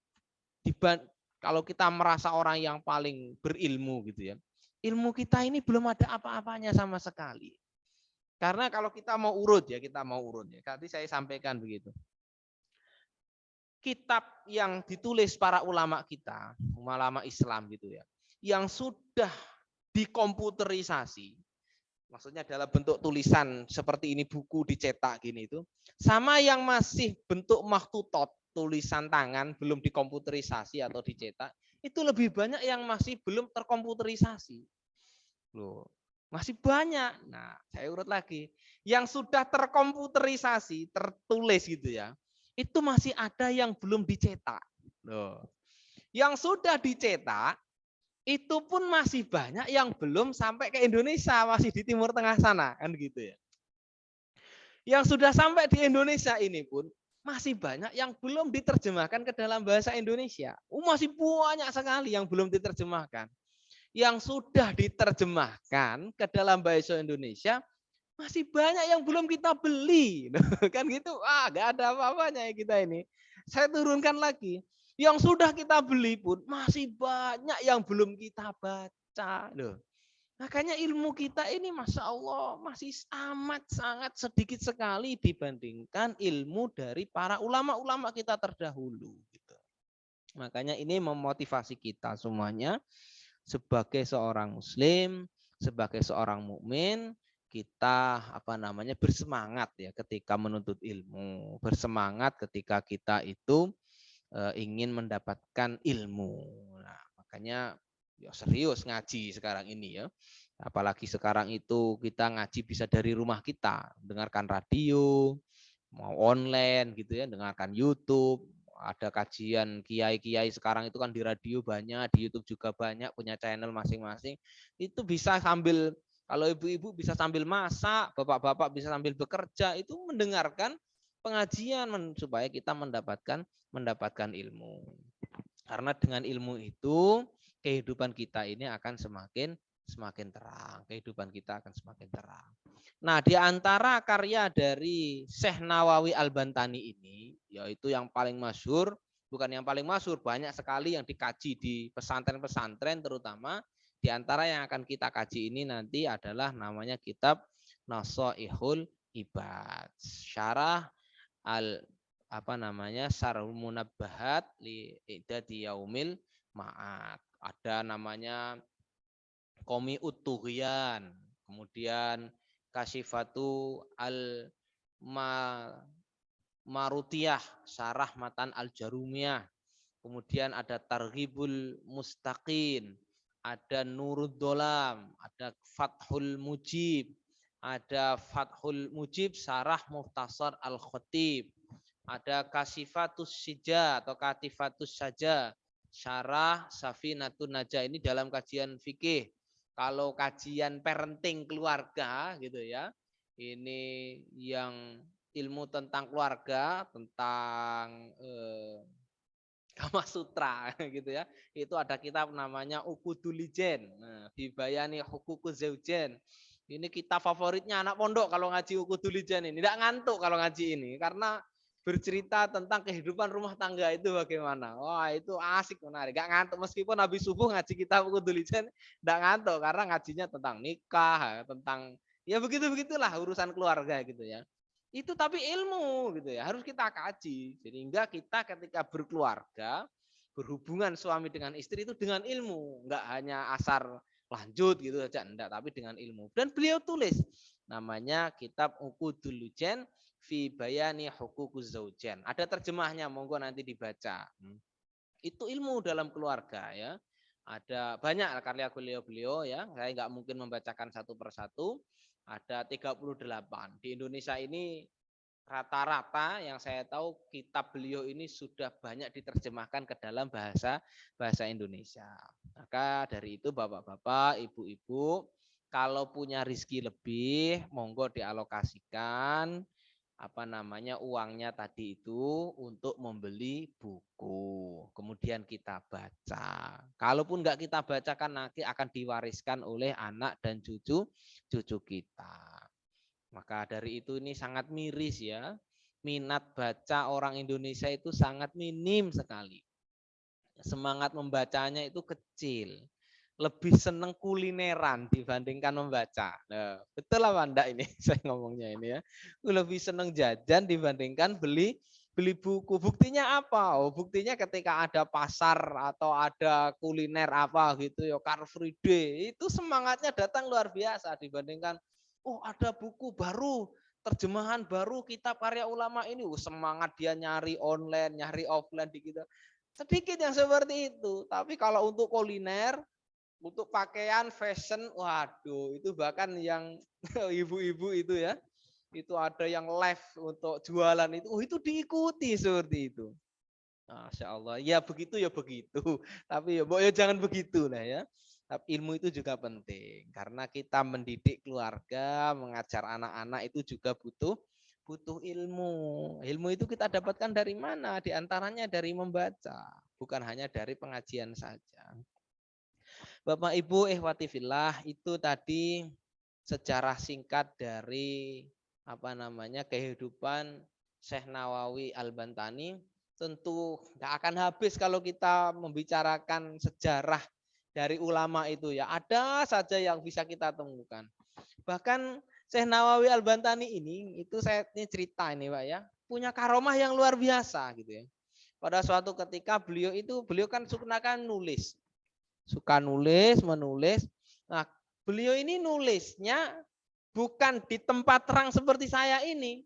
S1: kalau kita merasa orang yang paling berilmu gitu ya. Ilmu kita ini belum ada apa-apanya sama sekali. Karena kalau kita mau urut ya, Tadi saya sampaikan begitu. Kitab yang ditulis para ulama kita, ulama Islam gitu ya, yang sudah dikomputerisasi, maksudnya dalam bentuk tulisan seperti ini, buku dicetak gini itu, sama yang masih bentuk maktutot, tulisan tangan belum dikomputerisasi atau dicetak, itu lebih banyak yang masih belum terkomputerisasi. Loh, masih banyak. Nah, saya urut lagi. Yang sudah terkomputerisasi, tertulis gitu ya, itu masih ada yang belum dicetak. Loh. Yang sudah dicetak, itu pun masih banyak yang belum sampai ke Indonesia, masih di Timur Tengah sana, kan gitu ya. Yang sudah sampai di Indonesia ini pun masih banyak yang belum diterjemahkan ke dalam bahasa Indonesia. Masih banyak sekali yang belum diterjemahkan. Yang sudah diterjemahkan ke dalam bahasa Indonesia masih banyak yang belum kita beli. Kan gitu. Gak ada apa-apanya ya kita ini. Saya turunkan lagi. Yang sudah kita beli pun masih banyak yang belum kita baca. Loh. Makanya ilmu kita ini Masya Allah masih amat sangat sedikit sekali dibandingkan ilmu dari para ulama-ulama kita terdahulu. Gitu. Makanya ini memotivasi kita semuanya sebagai seorang muslim, sebagai seorang mukmin, kita bersemangat ya ketika menuntut ilmu, bersemangat ketika kita itu ingin mendapatkan ilmu. Nah, makanya ya serius ngaji sekarang ini ya. Apalagi sekarang itu kita ngaji bisa dari rumah kita, dengarkan radio, mau online gitu ya, dengarkan YouTube, ada kajian kiai-kiai sekarang itu kan di radio banyak, di YouTube juga banyak, punya channel masing-masing. Itu bisa sambil, kalau ibu-ibu bisa sambil masak, bapak-bapak bisa sambil bekerja, itu mendengarkan pengajian supaya kita mendapatkan ilmu. Karena dengan ilmu itu kehidupan kita ini akan semakin terang, kehidupan kita akan semakin terang. Nah, di antara karya dari Syekh Nawawi Al-Bantani ini, yaitu yang paling masyhur, bukan yang paling masyhur, banyak sekali yang dikaji di pesantren-pesantren terutama. Di antara yang akan kita kaji ini nanti adalah namanya kitab Nasaihul Ibad, syarah Syarhul Munabbahat li Idadi Yaumil Ma'ad. Ada namanya Qomi Ut-Tughyan, kemudian Kasifatu Marutiyah, Syarah Matan Al-Jarumiyah. Kemudian ada Targhibul Mustaqin, ada Nurud Dolam, ada Fathul Mujib, ada Fathul Mujib Syarah Mukhtasar Al-Khatib, ada Kasifatus Sija atau Katifatus Saja, Syarah Safinatun Najah. Ini dalam kajian fikih. Kalau kajian parenting keluarga gitu ya, ini yang ilmu tentang keluarga, tentang Kama Sutra gitu ya. Itu ada kitab namanya Ukudulijen. Nah, Bibayani Hukukuz Zaujen. Ini kitab favoritnya anak pondok kalau ngaji Ukudulijen ini. Tidak ngantuk kalau ngaji ini karena bercerita tentang kehidupan rumah tangga itu bagaimana. Wah, itu asik menarik. Gak ngantuk meskipun habis subuh ngaji kitab Ukudulijen tidak ngantuk karena ngajinya tentang nikah, tentang ya begitu-begitulah urusan keluarga gitu ya. Itu tapi ilmu gitu ya, harus kita kaji. Sehingga kita ketika berkeluarga, berhubungan suami dengan istri itu dengan ilmu, enggak hanya asar lanjut gitu saja, enggak, tapi dengan ilmu. Dan beliau tulis namanya kitab Uqudul Lujen fi bayani hukukuz zaujen. Ada terjemahnya, monggo nanti dibaca. Itu ilmu dalam keluarga ya. Ada banyak karya beliau-beliau ya. Saya nggak mungkin membacakan satu persatu. Ada 38. Di Indonesia ini rata-rata yang saya tahu kitab beliau ini sudah banyak diterjemahkan ke dalam bahasa Indonesia. Maka dari itu Bapak-bapak, Ibu-ibu, kalau punya rizki lebih, monggo dialokasikan uangnya tadi itu untuk membeli buku. Kemudian kita baca. Kalaupun nggak kita bacakan nanti akan diwariskan oleh anak dan cucu kita. Maka dari itu ini sangat miris ya. Minat baca orang Indonesia itu sangat minim sekali. Semangat membacanya itu kecil. Lebih seneng kulineran dibandingkan membaca. Nah, betul apa enggak ini saya ngomongnya ini ya. Lebih seneng jajan dibandingkan beli buku. Buktinya apa? Oh, buktinya ketika ada pasar atau ada kuliner apa gitu ya, Car Free Day, itu semangatnya datang luar biasa dibandingkan oh ada buku baru, terjemahan baru kitab karya ulama ini, semangat dia nyari online, nyari offline di kita. Sedikit yang seperti itu. Tapi kalau untuk kuliner, untuk pakaian, fashion, waduh, itu bahkan yang ibu-ibu itu ya, itu ada yang live untuk jualan itu, itu diikuti seperti itu. Masya Allah, ya begitu ya begitu. Tapi ya jangan begitu lah ya. Tapi ilmu itu juga penting karena kita mendidik keluarga, mengajar anak-anak itu juga butuh ilmu. Ilmu itu kita dapatkan dari mana? Di antaranya dari membaca, bukan hanya dari pengajian saja. Bapak Ibu ikhwati fillah, itu tadi sejarah singkat dari kehidupan Syekh Nawawi Al-Bantani. Tentu nggak akan habis kalau kita membicarakan sejarah dari ulama itu ya. Ada saja yang bisa kita temukan. Bahkan Syekh Nawawi Al-Bantani ini, itu saya ini cerita ini Pak ya, punya karomah yang luar biasa gitu ya. Pada suatu ketika beliau kan suka nulis, menulis. Nah, beliau ini nulisnya bukan di tempat terang seperti saya ini.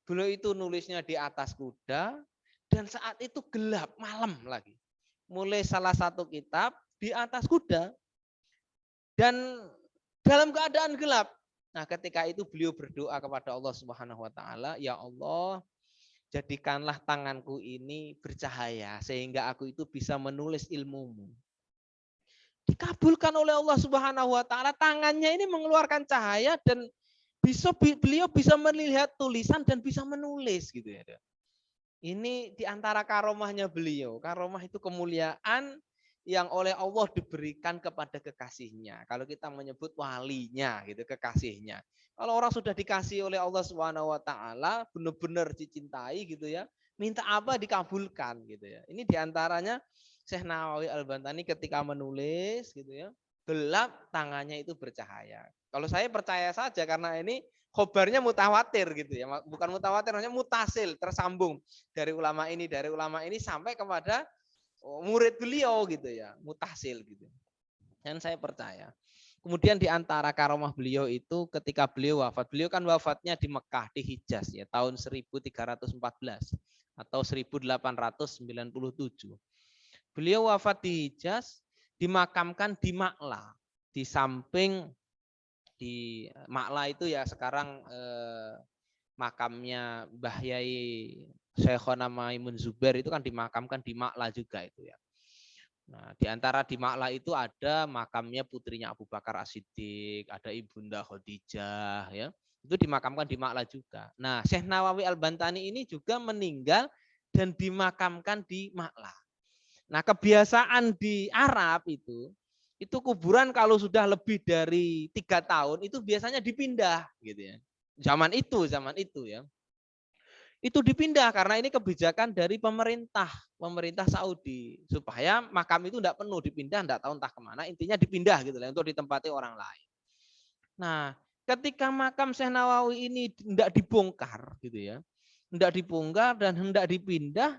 S1: Beliau itu nulisnya di atas kuda dan saat itu gelap malam lagi. Mulai salah satu kitab di atas kuda dan dalam keadaan gelap. Nah, ketika itu beliau berdoa kepada Allah Subhanahu wa taala, "Ya Allah, jadikanlah tanganku ini bercahaya sehingga aku itu bisa menulis ilmu-Mu." Dikabulkan oleh Allah Subhanahu wa taala, tangannya ini mengeluarkan cahaya dan beliau bisa melihat tulisan dan bisa menulis gitu ya. Ini diantara karomahnya beliau. Karomah itu kemuliaan yang oleh Allah diberikan kepada kekasihnya. Kalau kita menyebut walinya gitu, kekasihnya. Kalau orang sudah dikasih oleh Allah Subhanahu wa taala, benar-benar dicintai gitu ya. Minta apa dikabulkan gitu ya. Ini diantaranya Syekh Nawawi Al-Bantani ketika menulis gitu ya, gelap tangannya itu bercahaya. Kalau saya percaya saja karena ini khobarnya mutawatir gitu ya, bukan mutawatir, hanya mutasil, tersambung dari ulama ini sampai kepada murid beliau gitu ya, mutasil gitu. Dan saya percaya. Kemudian di antara karomah beliau itu ketika beliau kan wafatnya di Mekah, di Hijaz ya, tahun 1314 atau 1897. Beliau wafat di Hijaz, dimakamkan di Ma'la, di samping di Ma'la itu ya sekarang makamnya Mbah Yai Syekhona Maimun Zubair itu kan dimakamkan di Ma'la juga itu ya. Nah, di antara di Ma'la itu ada makamnya putrinya Abu Bakar As-Siddiq, ada Ibunda Khadijah ya. Itu dimakamkan di Ma'la juga. Nah, Syekh Nawawi Al-Bantani ini juga meninggal dan dimakamkan di Ma'la. Nah, kebiasaan di Arab itu kuburan kalau sudah lebih dari 3 tahun itu biasanya dipindah gitu ya. Zaman itu ya. Itu dipindah karena ini kebijakan dari pemerintah Saudi supaya makam itu tidak penuh, dipindah, tidak tahu entah kemana, intinya dipindah gitu lah untuk ditempati orang lain. Nah, ketika makam Syekh Nawawi ini tidak dibongkar gitu ya, tidak dibongkar dan hendak dipindah,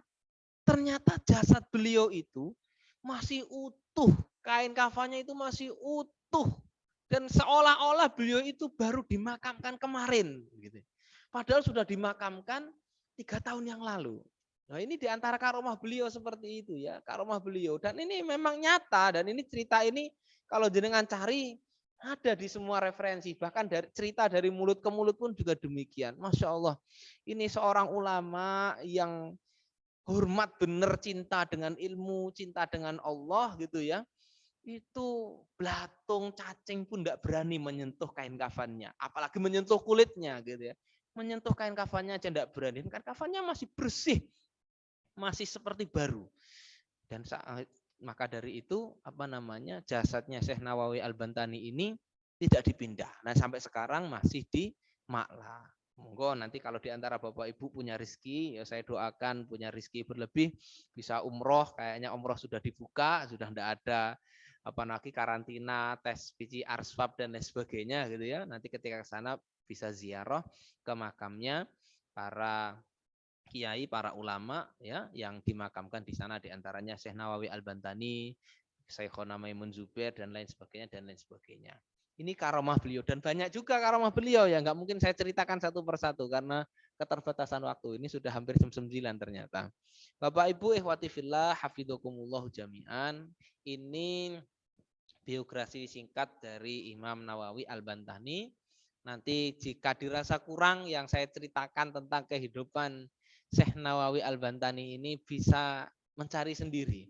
S1: ternyata jasad beliau itu masih utuh, kain kafannya itu masih utuh dan seolah-olah beliau itu baru dimakamkan kemarin gitu. Padahal sudah dimakamkan 3 tahun yang lalu. Nah, ini diantara karomah beliau seperti itu ya, karomah beliau. Dan ini memang nyata, dan ini cerita ini kalau jenengan cari ada di semua referensi, bahkan dari cerita dari mulut ke mulut pun juga demikian. Masya Allah, ini seorang ulama yang hormat bener, cinta dengan ilmu, cinta dengan Allah gitu ya. Itu belatung cacing pun tidak berani menyentuh kain kafannya, apalagi menyentuh kulitnya gitu ya. Menyentuh kain kafannya aja tidak berani, kain kafannya masih bersih, masih seperti baru. Dan maka dari itu jasadnya Syekh Nawawi Al-Bantani ini tidak dipindah. Nah, sampai sekarang masih di Maklah. Monggo nanti kalau diantara Bapak Ibu punya rezeki, ya saya doakan punya rezeki berlebih, bisa umroh. Kayaknya umroh sudah dibuka, sudah tidak ada lagi karantina, tes PCR, swab dan lain sebagainya gitu ya. Nanti ketika ke sana bisa ziarah ke makamnya para kiai, para ulama ya yang dimakamkan di sana, diantaranya Syekh Nawawi Al-Bantani, Syekhona Maimun Zubair dan lain sebagainya. Ini karomah beliau dan banyak juga karomah beliau ya, nggak mungkin saya ceritakan satu persatu karena keterbatasan waktu. Ini sudah hampir jam 9 ternyata. Bapak Ibu ikhwati fillah, hafidzakumullah jami'an. Ini biografi singkat dari Imam Nawawi Al-Bantani. Nanti jika dirasa kurang yang saya ceritakan tentang kehidupan Syekh Nawawi Al-Bantani ini bisa mencari sendiri.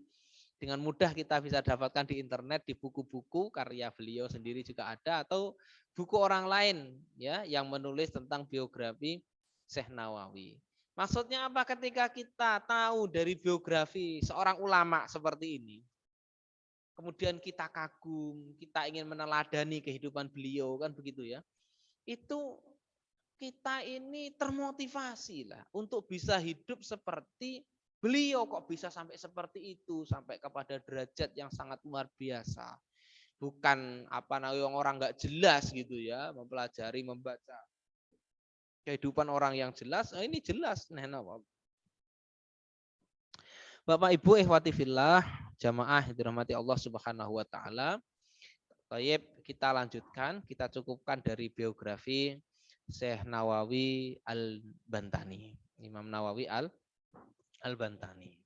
S1: Dengan mudah kita bisa dapatkan di internet, di buku-buku karya beliau sendiri juga ada, atau buku orang lain ya yang menulis tentang biografi Syekh Nawawi. Maksudnya apa ketika kita tahu dari biografi seorang ulama seperti ini, kemudian kita kagum, kita ingin meneladani kehidupan beliau, kan begitu ya. Itu kita ini termotivasi lah untuk bisa hidup seperti beliau. Kok bisa sampai seperti itu, sampai kepada derajat yang sangat luar biasa. Bukan orang nggak jelas gitu ya, mempelajari, membaca kehidupan orang yang jelas. Nah, ini jelas. Bapak Ibu ikhwati fillah, jamaah yang dirahmati Allah Subhanahu wa taala. Baik, kita lanjutkan, kita cukupkan dari biografi Syekh Nawawi Al-Bantani. Imam Nawawi Al-Bantani.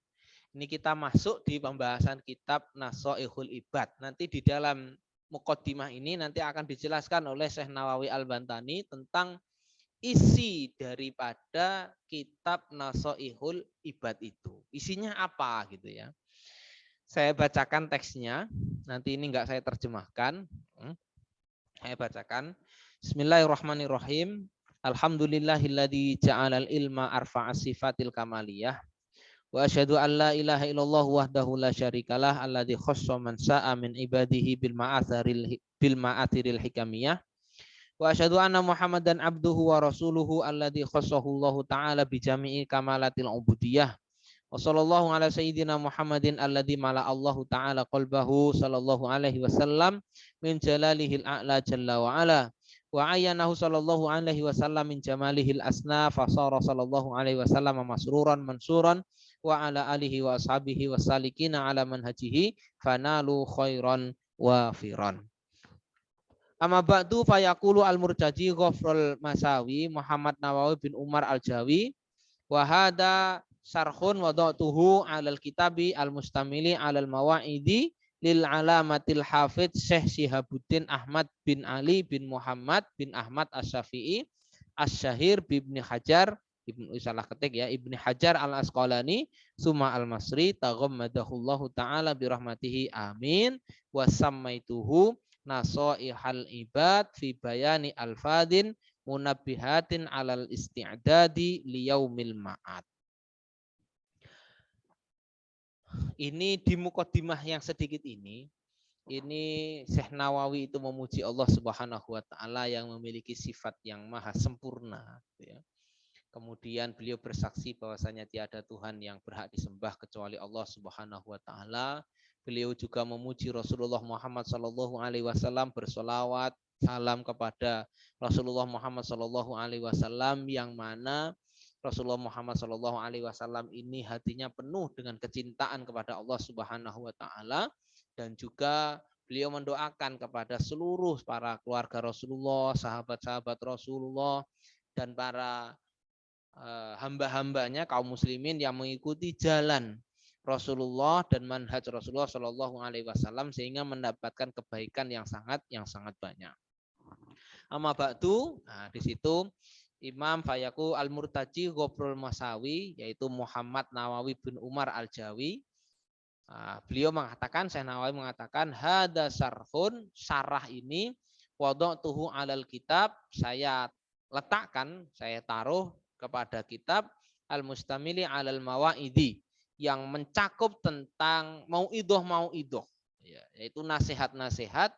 S1: Ini kita masuk di pembahasan kitab Nasoihul Ibad. Nanti di dalam muqaddimah ini nanti akan dijelaskan oleh Syekh Nawawi Al-Bantani tentang isi daripada kitab Nasoihul Ibad itu. Isinya apa gitu ya. Saya bacakan teksnya. Nanti ini enggak saya terjemahkan. Saya bacakan. Bismillahirrahmanirrahim. Alhamdulillahilladzi ja'alal ilma arfa'as sifatil kamaliyah. Wa asyhadu an la ilaha illallah wahdahu la syarikalah alladzi khassa man sa'a min ibadihi bil ma'athiril hikamiyah. Wa asyhadu anna Muhammadan abduhu wa rasuluhu alladzi khassahu Allah taala bi jami'i kamalatil ubudiyah. Wa sallallahu ala sayyidina Muhammadin alladzi mala Allah taala qalbahu sallallahu alaihi wasallam min jalalihil a'la jalla wa ala. Wa ayyanahu sallallahu alaihi wasallam min jamalihil asna fa sara sallallahu alaihi wasallam masruran mansuran wa ala alihi wa ashabihi wasalikina ala manhajihi fanalu khairan wa firan. Amma ba'du fayaqulu al-Murtaji Ghafrul Masawi Muhammad Nawawi bin Umar Al-Jawi wa hada sarhun wada'tuhu 'alal kitabi al-mustamili 'alal mawa'idi lil alamatil hafidz Syekh Shihabuddin Ahmad bin Ali bin Muhammad bin Ahmad Asy-Syafi'i Asy-Syahir bin Hajar Ibnu Hajar Al-Asqalani summa Al-Masri taghammadahullahu ta'ala bi rahmatihi amin wa sammaituhu Nasoihal ibad fi bayani alfadin munabbihatin alal isti'dadi liyaumil ma'ad. Ini di mukadimah yang sedikit ini Syekh Nawawi itu memuji Allah Subhanahu wa taala yang memiliki sifat yang maha sempurna, gitu ya. Kemudian beliau bersaksi bahwasanya tiada Tuhan yang berhak disembah kecuali Allah Subhanahu wa taala. Beliau juga memuji Rasulullah Muhammad sallallahu alaihi wasallam, bersolawat salam kepada Rasulullah Muhammad sallallahu alaihi wasallam, yang mana Rasulullah Muhammad sallallahu alaihi wasallam ini hatinya penuh dengan kecintaan kepada Allah Subhanahu wa taala, dan juga beliau mendoakan kepada seluruh para keluarga Rasulullah, sahabat-sahabat Rasulullah, dan para hamba-hambanya kaum muslimin yang mengikuti jalan Rasulullah dan manhaj Rasulullah Shallallahu Alaihi Wasallam, sehingga mendapatkan kebaikan yang sangat banyak. Amma ba'du, nah di situ Imam Fayaku Al-Murtaji Ghobrul Masawi, yaitu Muhammad Nawawi bin Umar Al-Jawi, beliau mengatakan, Syekh Nawawi mengatakan, hada sarhun, syarah ini, wada'tuhu alal kitab, saya letakkan, saya taruh kepada kitab Al-Mustamili alal Mawa'idi, yang mencakup tentang mau'idoh, yaitu nasihat-nasihat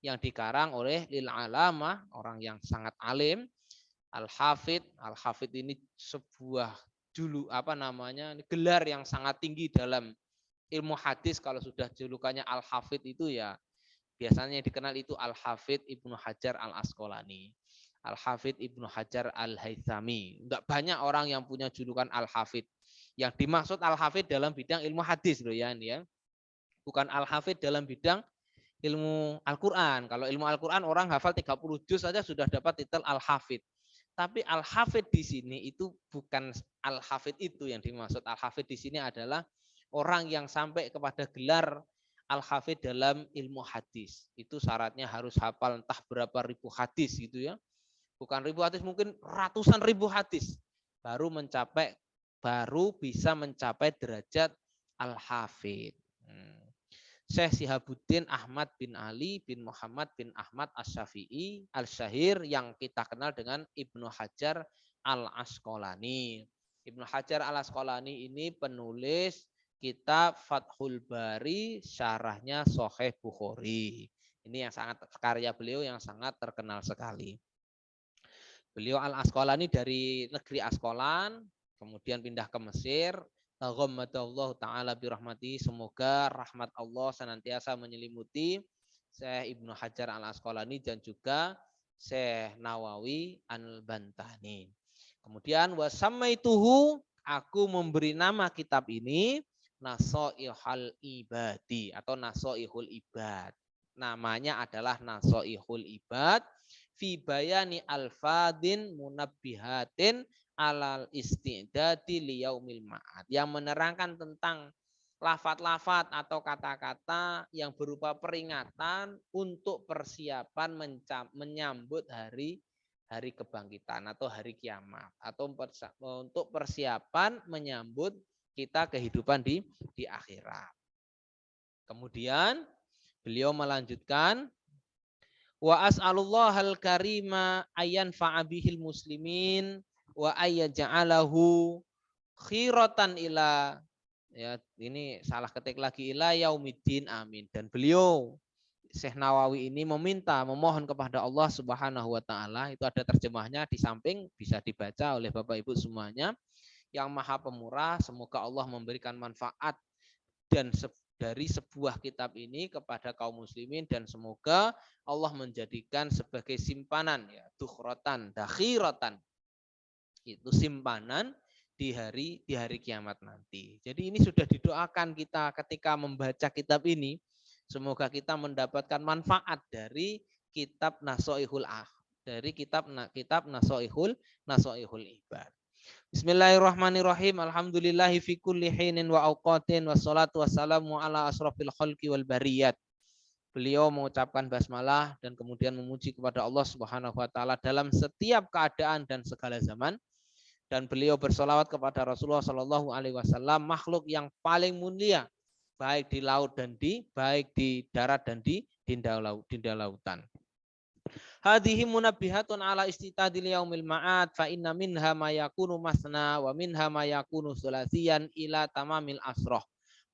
S1: yang dikarang oleh lil alamah, orang yang sangat alim, Al-Hafidh ini sebuah gelar yang sangat tinggi dalam ilmu hadis. Kalau sudah julukannya Al-Hafidh itu ya biasanya dikenal itu Al-Hafidh Ibnu Hajar Al-Asqalani, Al-Hafidh Ibnu Hajar Al-Haythami. Enggak banyak orang yang punya julukan Al-Hafidh. Yang dimaksud Al-Hafidh dalam bidang ilmu hadis loh ya, ini ya. Bukan Al-Hafidh dalam bidang ilmu Al-Quran. Kalau ilmu Al-Quran orang hafal 30 juz saja sudah dapat titel Al-Hafidh. Tapi Al-Hafidh di sini itu bukan Al-Hafidh itu yang dimaksud. Al-Hafidh di sini adalah orang yang sampai kepada gelar Al-Hafidh dalam ilmu hadis. Itu syaratnya harus hafal entah berapa ribu hadis gitu ya. Bukan ribu hadis, mungkin ratusan ribu hadis. Baru bisa mencapai derajat Al-Hafidh. Syekh Sihabuddin Ahmad bin Ali bin Muhammad bin Ahmad Asy-Syafi'i Al-Syahir, yang kita kenal dengan Ibnu Hajar Al-Asqalani. Ibnu Hajar Al-Asqalani ini penulis kitab Fathul Bari, syarahnya Sahih Bukhari. Ini yang sangat, karya beliau yang sangat terkenal sekali. Beliau Al-Asqalani dari negeri Asqalan, kemudian pindah ke Mesir. Taghammadallahu ta'ala birahmati, semoga rahmat Allah senantiasa menyelimuti Syekh Ibnu Hajar Al-Asqalani dan juga Syekh Nawawi Al-Bantani. Kemudian wasamaituhu, aku memberi nama kitab ini Nasoihul Ibadi atau Nasoihul Ibad. Namanya adalah Nasoihul Ibad fi bayani alfadin munabbihatin alal istidadi liyaumil ma'ad, yang menerangkan tentang lafat-lafat atau kata-kata yang berupa peringatan untuk persiapan menyambut hari kebangkitan atau hari kiamat, atau untuk persiapan menyambut kita kehidupan di akhirat. Kemudian beliau melanjutkan, wa as'alullahal karima ayyan fa'abihil muslimin wa ayyaja'alahu khiratan ila, ya ini salah ketik lagi, ila yaumiddin, amin. Dan beliau Syekh Nawawi ini memohon kepada Allah Subhanahu wa taala, itu ada terjemahnya di samping, bisa dibaca oleh Bapak Ibu semuanya, yang Maha Pemurah, semoga Allah memberikan manfaat dan dari sebuah kitab ini kepada kaum muslimin, dan semoga Allah menjadikan sebagai simpanan, ya dukhrotan, dakhiratan, itu simpanan di hari kiamat nanti. Jadi ini sudah didoakan kita ketika membaca kitab ini, semoga kita mendapatkan manfaat dari kitab Nasoihul dari kitab Nasoihul Ibad. Bismillahirrahmanirrahim. Alhamdulillahi fi kulli hinin wa awqatin, wassalatu wassalamu ala asrafil khalqi wal bariyat. Beliau mengucapkan basmalah dan kemudian memuji kepada Allah Subhanahu wa taala dalam setiap keadaan dan segala zaman. Dan beliau bersolawat kepada Rasulullah Shallallahu Alaihi Wasallam, makhluk yang paling mulia, baik di laut dan baik di darat dan di lautan. Hadhihi munabbihatun ala istitadil yaumil ma'ad, fa inna minha ma yakunu masna wa minha ma yakunu sulasiyan ila tamamil asroh,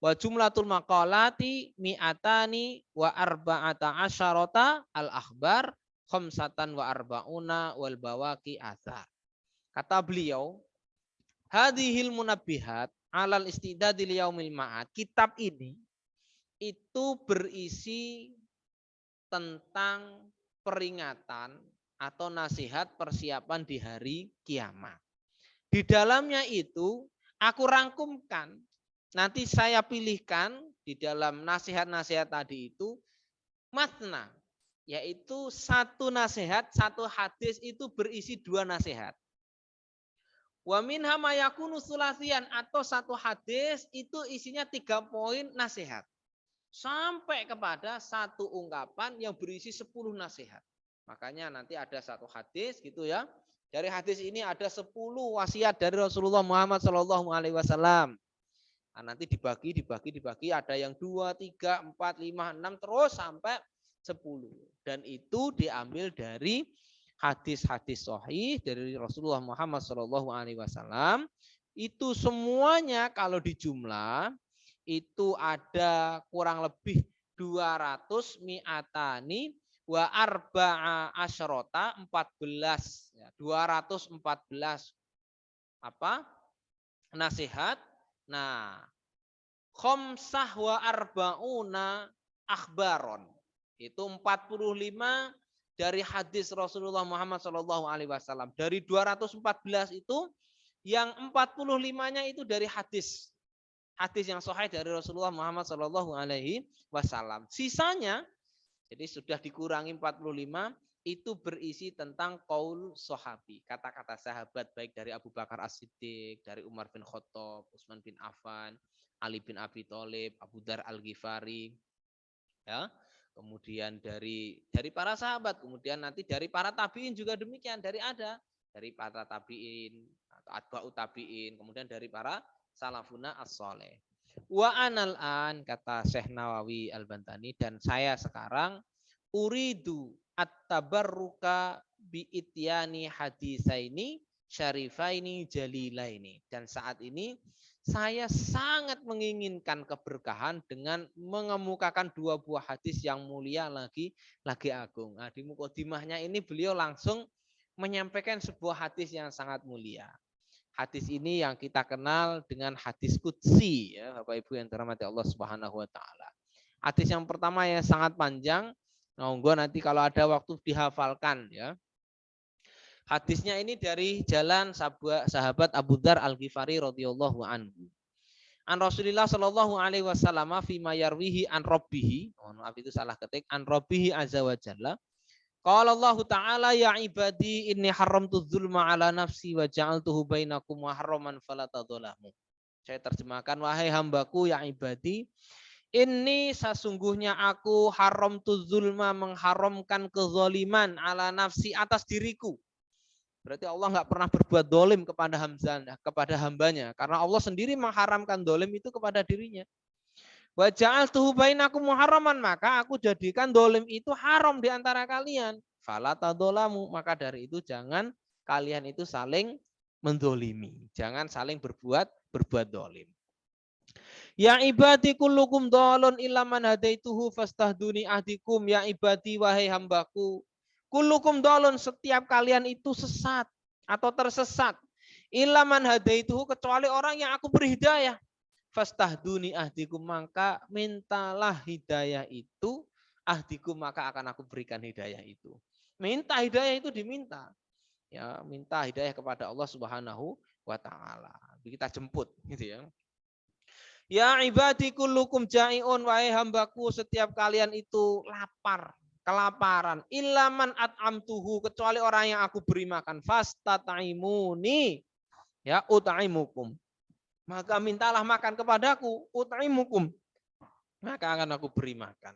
S1: Wa jumlatul maqalati mi'atani wa arba'ata asyarata al-akhbar khamsatan wa arba'una wal bawaki athar. Kata beliau, hadhil munabbihat alal istidadi liyaumil ma'ad. Kitab ini itu berisi tentang peringatan atau nasihat persiapan di hari kiamat. Di dalamnya itu aku rangkumkan, nanti saya pilihkan di dalam nasihat-nasihat tadi itu matna, yaitu satu nasihat, satu hadis itu berisi dua nasihat. Wa minha ma yakunu sulasian, atau satu hadis itu isinya 3 poin nasihat. Sampai kepada satu ungkapan yang berisi 10 nasihat. Makanya nanti ada satu hadis gitu ya. Dari hadis ini ada 10 wasiat dari Rasulullah Muhammad SAW. Nah, nanti dibagi, ada yang 2, 3, 4, 5, 6 terus sampai 10. Dan itu diambil dari hadis-hadis sahih dari Rasulullah Muhammad SAW. Itu semuanya kalau dijumlah itu ada kurang lebih 200 mi'atani wa arba'a asyrota 14 ya, 214 apa? Nasihat. Nah, khamsah wa arba'una akhbaron. Itu 45 dari hadis Rasulullah Muhammad SAW. Dari 214 itu yang 45-nya itu dari hadis. Hadis yang sahih dari Rasulullah Muhammad SAW. Sisanya, jadi sudah dikurangi 45, itu berisi tentang qaul sahabi, kata-kata sahabat, baik dari Abu Bakar As-Siddiq, dari Umar bin Khattab, Utsman bin Affan, Ali bin Abi Thalib, Abu Dar Al-Ghifari, ya. Kemudian dari para sahabat, kemudian nanti dari para tabiin juga demikian, dari para tabiin atau atba'u tabiin, kemudian dari para salafuna as-soleh. Wa anal an, kata Syekh Nawawi Al-Bantani, dan saya sekarang uridu at-tabarruka bi ityani hadisaini syarifaini jalilaini. Dan saat ini saya sangat menginginkan keberkahan dengan mengemukakan 2 buah hadis yang mulia lagi agung. Nah, di mukadimahnya ini beliau langsung menyampaikan sebuah hadis yang sangat mulia. Hadis ini yang kita kenal dengan hadis qudsi, ya Bapak Ibu yang dirahmati Allah Subhanahu wa taala. Hadis yang pertama yang sangat panjang, monggo nanti kalau ada waktu dihafalkan ya. Hadisnya ini dari jalan sahabat Abu Dar Al-Ghifari radhiyallahu anhu. An Rasulillah sallallahu alaihi wasallam fi ma yarwihi an rabbih. Maaf itu salah ketik, an rabbih azza wa jalla. Qala Allah Ta'ala ya ibadi inni haramtu dzulma ala nafsi wa ja'altuhu bainakum muharraman fala tadzalamu. Saya terjemahkan, wahai hambaku ya ibadi, ini sesungguhnya aku haramtu dzulma, mengharamkan kezaliman ala nafsi, atas diriku. Berarti Allah enggak pernah berbuat dolim kepada hambanya, karena Allah sendiri mengharamkan dolim itu kepada dirinya. Wa ja'altuhu bainakum muharraman, maka aku jadikan dolim itu haram di antara kalian. Fala tadzalamu, maka dari itu jangan kalian itu saling mendolimi, jangan saling berbuat dolim. Ya ibadi kullukum dhalun illa man hadaituhu fastahduni ahdikum. Ya ibadi, wahai hambaku, kullukum dhalun, setiap kalian itu sesat atau tersesat. Illa man hadaituhu, kecuali orang yang aku beri hidayah. Fastahduni ahdikum, maka mintalah hidayah itu, ahdikum, maka akan aku berikan hidayah itu. Minta hidayah itu diminta. Ya, minta hidayah kepada Allah Subhanahu wa taala. Kita jemput gitu ya. Ya ibadi kullukum ja'iun, wahai hambaku, setiap kalian itu lapar, kelaparan. Ilaman at'amtuhu, kecuali orang yang aku beri makan. Fastata'imuni, ya ut'imukum, maka mintalah makan kepadaku, ut'imukum, maka akan aku beri makan.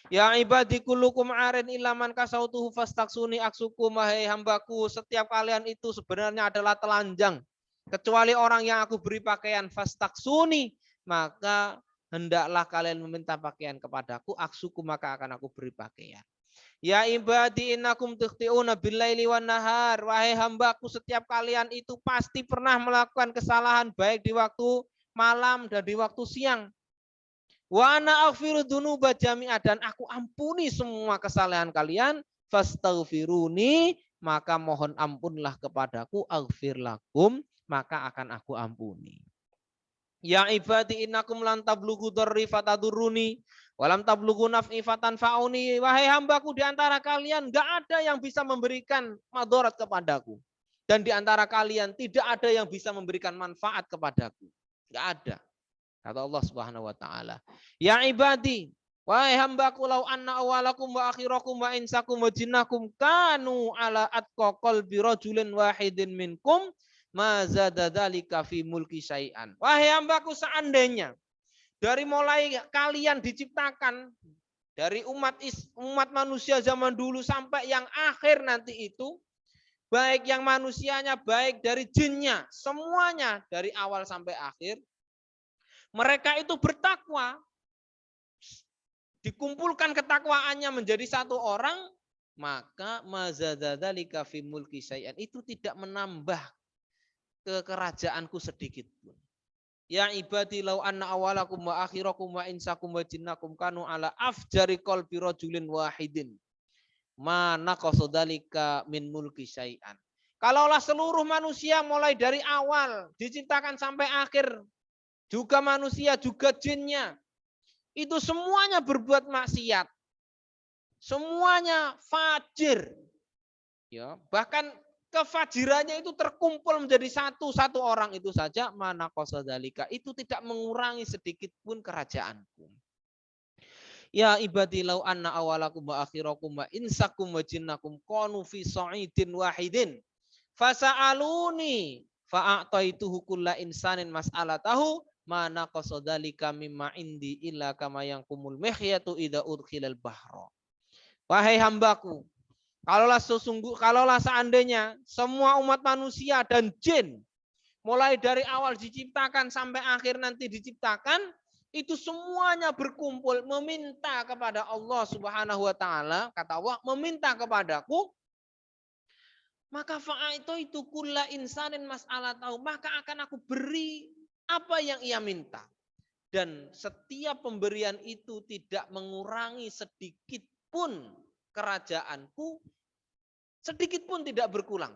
S1: Ya ibadi kullukum arin ilaman kasautuhu fastaksuni aksukum, wahai hambaku, setiap kalian itu sebenarnya adalah telanjang, kecuali orang yang aku beri pakaian. Fastaksuni, maka hendaklah kalian meminta pakaian kepadaku, aksuku, maka akan aku beri pakaian. Ya ibadi innakum tukhti'una billaili wan nahar, wahai hambaku, setiap kalian itu pasti pernah melakukan kesalahan baik di waktu malam dan di waktu siang. Wa ana aghfiru dzunuba jami'a, dan aku ampuni semua kesalahan kalian. Fastaghfiruni, maka mohon ampunlah kepadaku, aghfir lakum, maka akan aku ampuni. Ya ibadi innakum lan tablughu dzarri fatadurruni walam tablughu naf'i fatanfa'uni. Wahai hambaku, di antara kalian enggak ada yang bisa memberikan madarat kepadaku, dan di antara kalian tidak ada yang bisa memberikan manfaat kepadaku. Enggak ada. Kata Allah Subhanahu wa taala. Ya ibadi, wahai hambaku, lau anna awalakum wa akhirakum wa insakum wa jinnakum kanu ala atqa qalbi rajulin wahidin minkum ma zada dzalika fi mulki syai'an. Wahai hambaku, seandainya dari mulai kalian diciptakan, dari umat manusia zaman dulu sampai yang akhir nanti itu, baik yang manusianya, baik dari jinnya, semuanya dari awal sampai akhir, mereka itu bertakwa, dikumpulkan ketakwaannya menjadi satu orang, maka mazadzalika fi mulki syai'an, itu tidak menambah ke kerajaanku sedikit pun. Ya ibadi law anna awalakum wa akhirakum wa insakum wa jinnakum kanu ala afjari qalbi rajulin wahidin ma naqasa dzalika min mulki syai'an. Kalaulah seluruh manusia mulai dari awal diciptakan sampai akhir, juga manusia, juga jinnya, itu semuanya berbuat maksiat, semuanya fajir, ya, bahkan kefajirannya itu terkumpul menjadi satu orang itu saja, mana qasadalika, itu tidak mengurangi sedikit pun kerajaanku. Ya ibadi law anna awalakum wa akhirakum wa insakum wa jinnakum kanu fi sa'idin wahidin fasa'aluni fa'ataituhu kulla insanin mas'alatahu mana qasodalika mimma indi illa kama yang kumul mihyatu idza udkhilal bahra. Wahai hambaku, kalaulah seandainya semua umat manusia dan jin mulai dari awal diciptakan sampai akhir nanti diciptakan, itu semuanya berkumpul meminta kepada Allah Subhanahu wa taala, kata Allah, meminta kepadaku, maka itu kulla insanin mas'alatahu, maka akan aku beri apa yang ia minta. Dan setiap pemberian itu tidak mengurangi sedikit pun kerajaanku, sedikit pun tidak berkurang.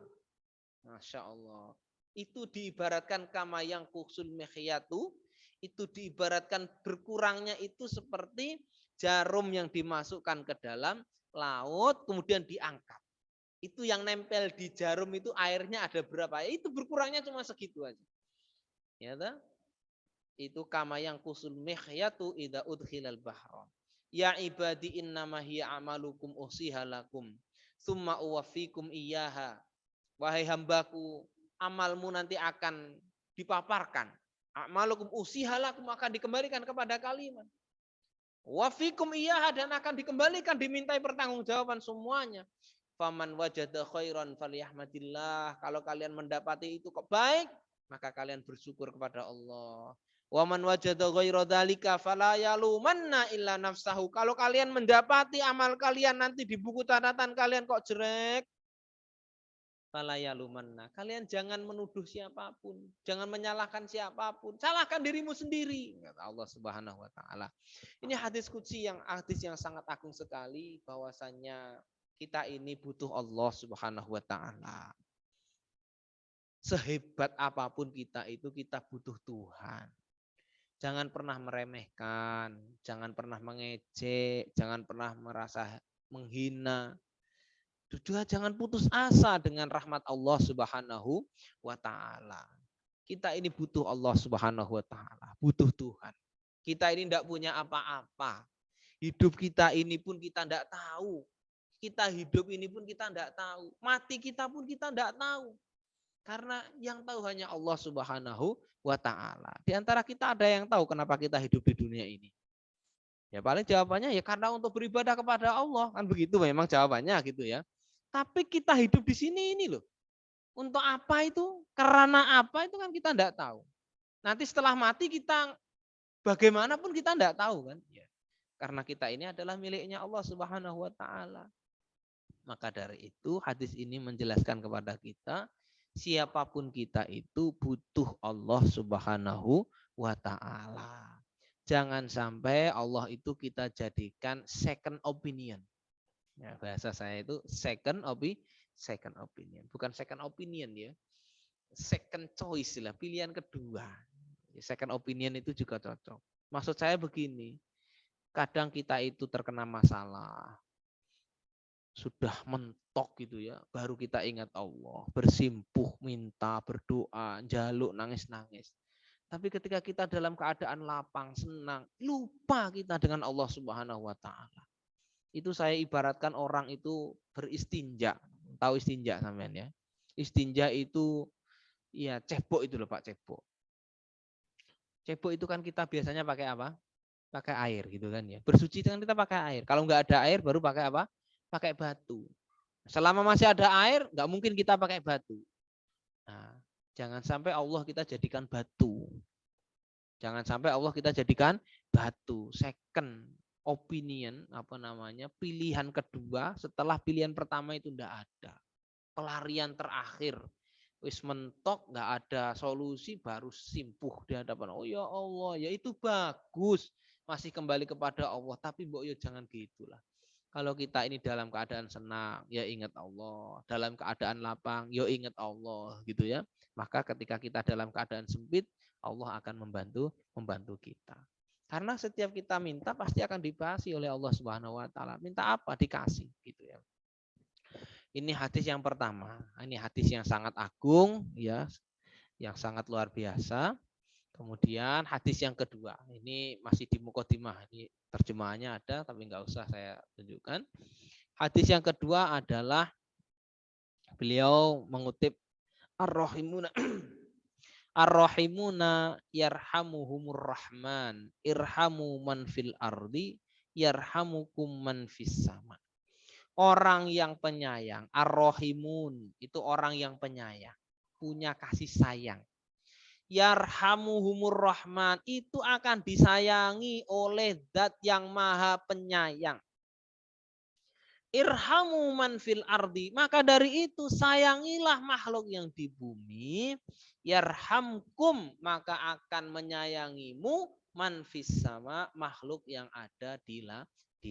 S1: Masya Allah. Itu diibaratkan kama yang kusul mihyatu, itu diibaratkan berkurangnya itu seperti jarum yang dimasukkan ke dalam laut kemudian diangkat. Itu yang nempel di jarum itu airnya ada berapa? Itu berkurangnya cuma segitu aja. Ya tak? Itu kama yang kusul mihyatu idza udkhilal bahra. Ya ibadi innama hiya amalukum usihalakum summa uwaffikum iyyaha. Wahai hambaku, amalmu nanti akan dipaparkan. Amalukum usihalakum, akan dikembalikan kepada kalian. Wafikum iyyaha, dan akan dikembalikan, dimintai pertanggungjawaban semuanya. Faman wajada khairan falyahmadillah. Kalau kalian mendapati itu kok baik, maka kalian bersyukur kepada Allah. Waman wajada ghaira dzalika fala yalumanna illa nafsahu. Kalau kalian mendapati amal kalian nanti di buku catatan kalian kok jelek, fala yalumanna. Kalian jangan menuduh siapapun, jangan menyalahkan siapapun. Salahkan dirimu sendiri, kata Allah Subhanahu wa taala. Ini hadis qudsi yang sangat agung sekali, bahwasanya kita ini butuh Allah Subhanahu wa taala. Sehebat apapun kita itu, kita butuh Tuhan. Jangan pernah meremehkan, jangan pernah mengejek, jangan pernah merasa menghina. Juga jangan putus asa dengan rahmat Allah Subhanahu wa taala. Kita ini butuh Allah Subhanahu wa taala, butuh Tuhan. Kita ini tidak punya apa-apa. Hidup kita ini pun kita tidak tahu. Kita hidup ini pun kita tidak tahu. Mati kita pun kita tidak tahu. Karena yang tahu hanya Allah Subhanahu wa ta'ala. Di antara kita ada yang tahu kenapa kita hidup di dunia ini. Ya paling jawabannya ya karena untuk beribadah kepada Allah. Kan begitu memang jawabannya gitu ya. Tapi kita hidup di sini ini loh. Untuk apa itu? Karena apa itu kan kita tidak tahu. Nanti setelah mati kita bagaimanapun kita tidak tahu kan. Ya. Karena kita ini adalah miliknya Allah Subhanahu wa ta'ala. Maka dari itu hadis ini menjelaskan kepada kita, siapapun kita itu butuh Allah Subhanahu wa ta'ala. Jangan sampai Allah itu kita jadikan second opinion. Ya, bahasa saya itu second opinion, bukan second opinion ya. Second choice lah, pilihan kedua. Second opinion itu juga cocok. Maksud saya begini, kadang kita itu terkena masalah, sudah mentok gitu ya, baru kita ingat Allah, bersimpuh, minta, berdoa, jaluk, nangis-nangis. Tapi ketika kita dalam keadaan lapang, senang, lupa kita dengan Allah Subhanahu wa taala. Itu saya ibaratkan orang itu beristinja. Tahu istinja sampean ya? Istinja itu ya cebok itu loh Pak, cebok. Cebok itu kan kita biasanya pakai apa? Pakai air gitu kan ya. Bersuci kan kita pakai air. Kalau nggak ada air baru pakai apa? Pakai batu. Selama masih ada air, nggak mungkin kita pakai batu. Nah, jangan sampai Allah kita jadikan batu. Jangan sampai Allah kita jadikan batu. Second opinion, pilihan kedua setelah pilihan pertama itu tidak ada. Pelarian terakhir. Wis mentok, nggak ada solusi, baru simpuh di hadapan. Oh ya Allah, ya itu bagus. Masih kembali kepada Allah. Tapi mbok yo jangan gitulah. Kalau kita ini dalam keadaan senang, ya ingat Allah. Dalam keadaan lapang, ya ingat Allah, gitu ya. Maka ketika kita dalam keadaan sempit, Allah akan membantu kita. Karena setiap kita minta pasti akan dibahasi oleh Allah Subhanahu wa taala. Minta apa dikasih, gitu ya. Ini hadis yang pertama. Ini hadis yang sangat agung ya, yang sangat luar biasa. Kemudian hadis yang kedua, ini masih di mukadimah, ini terjemahannya ada tapi nggak usah saya tunjukkan. Hadis yang kedua adalah beliau mengutip ar-rahimuna ar-rahimuna yarhamuhumur rahman irhamu man fil ardi yarhamukum man fis sama. Orang yang penyayang, ar-rahimun itu orang yang penyayang, punya kasih sayang. Yarhamuhumur rahman itu akan disayangi oleh zat yang maha penyayang. Irhamu man fil ardi, maka dari itu sayangilah makhluk yang di bumi. Yarhamkum, maka akan menyayangimu man fis sama, makhluk yang ada di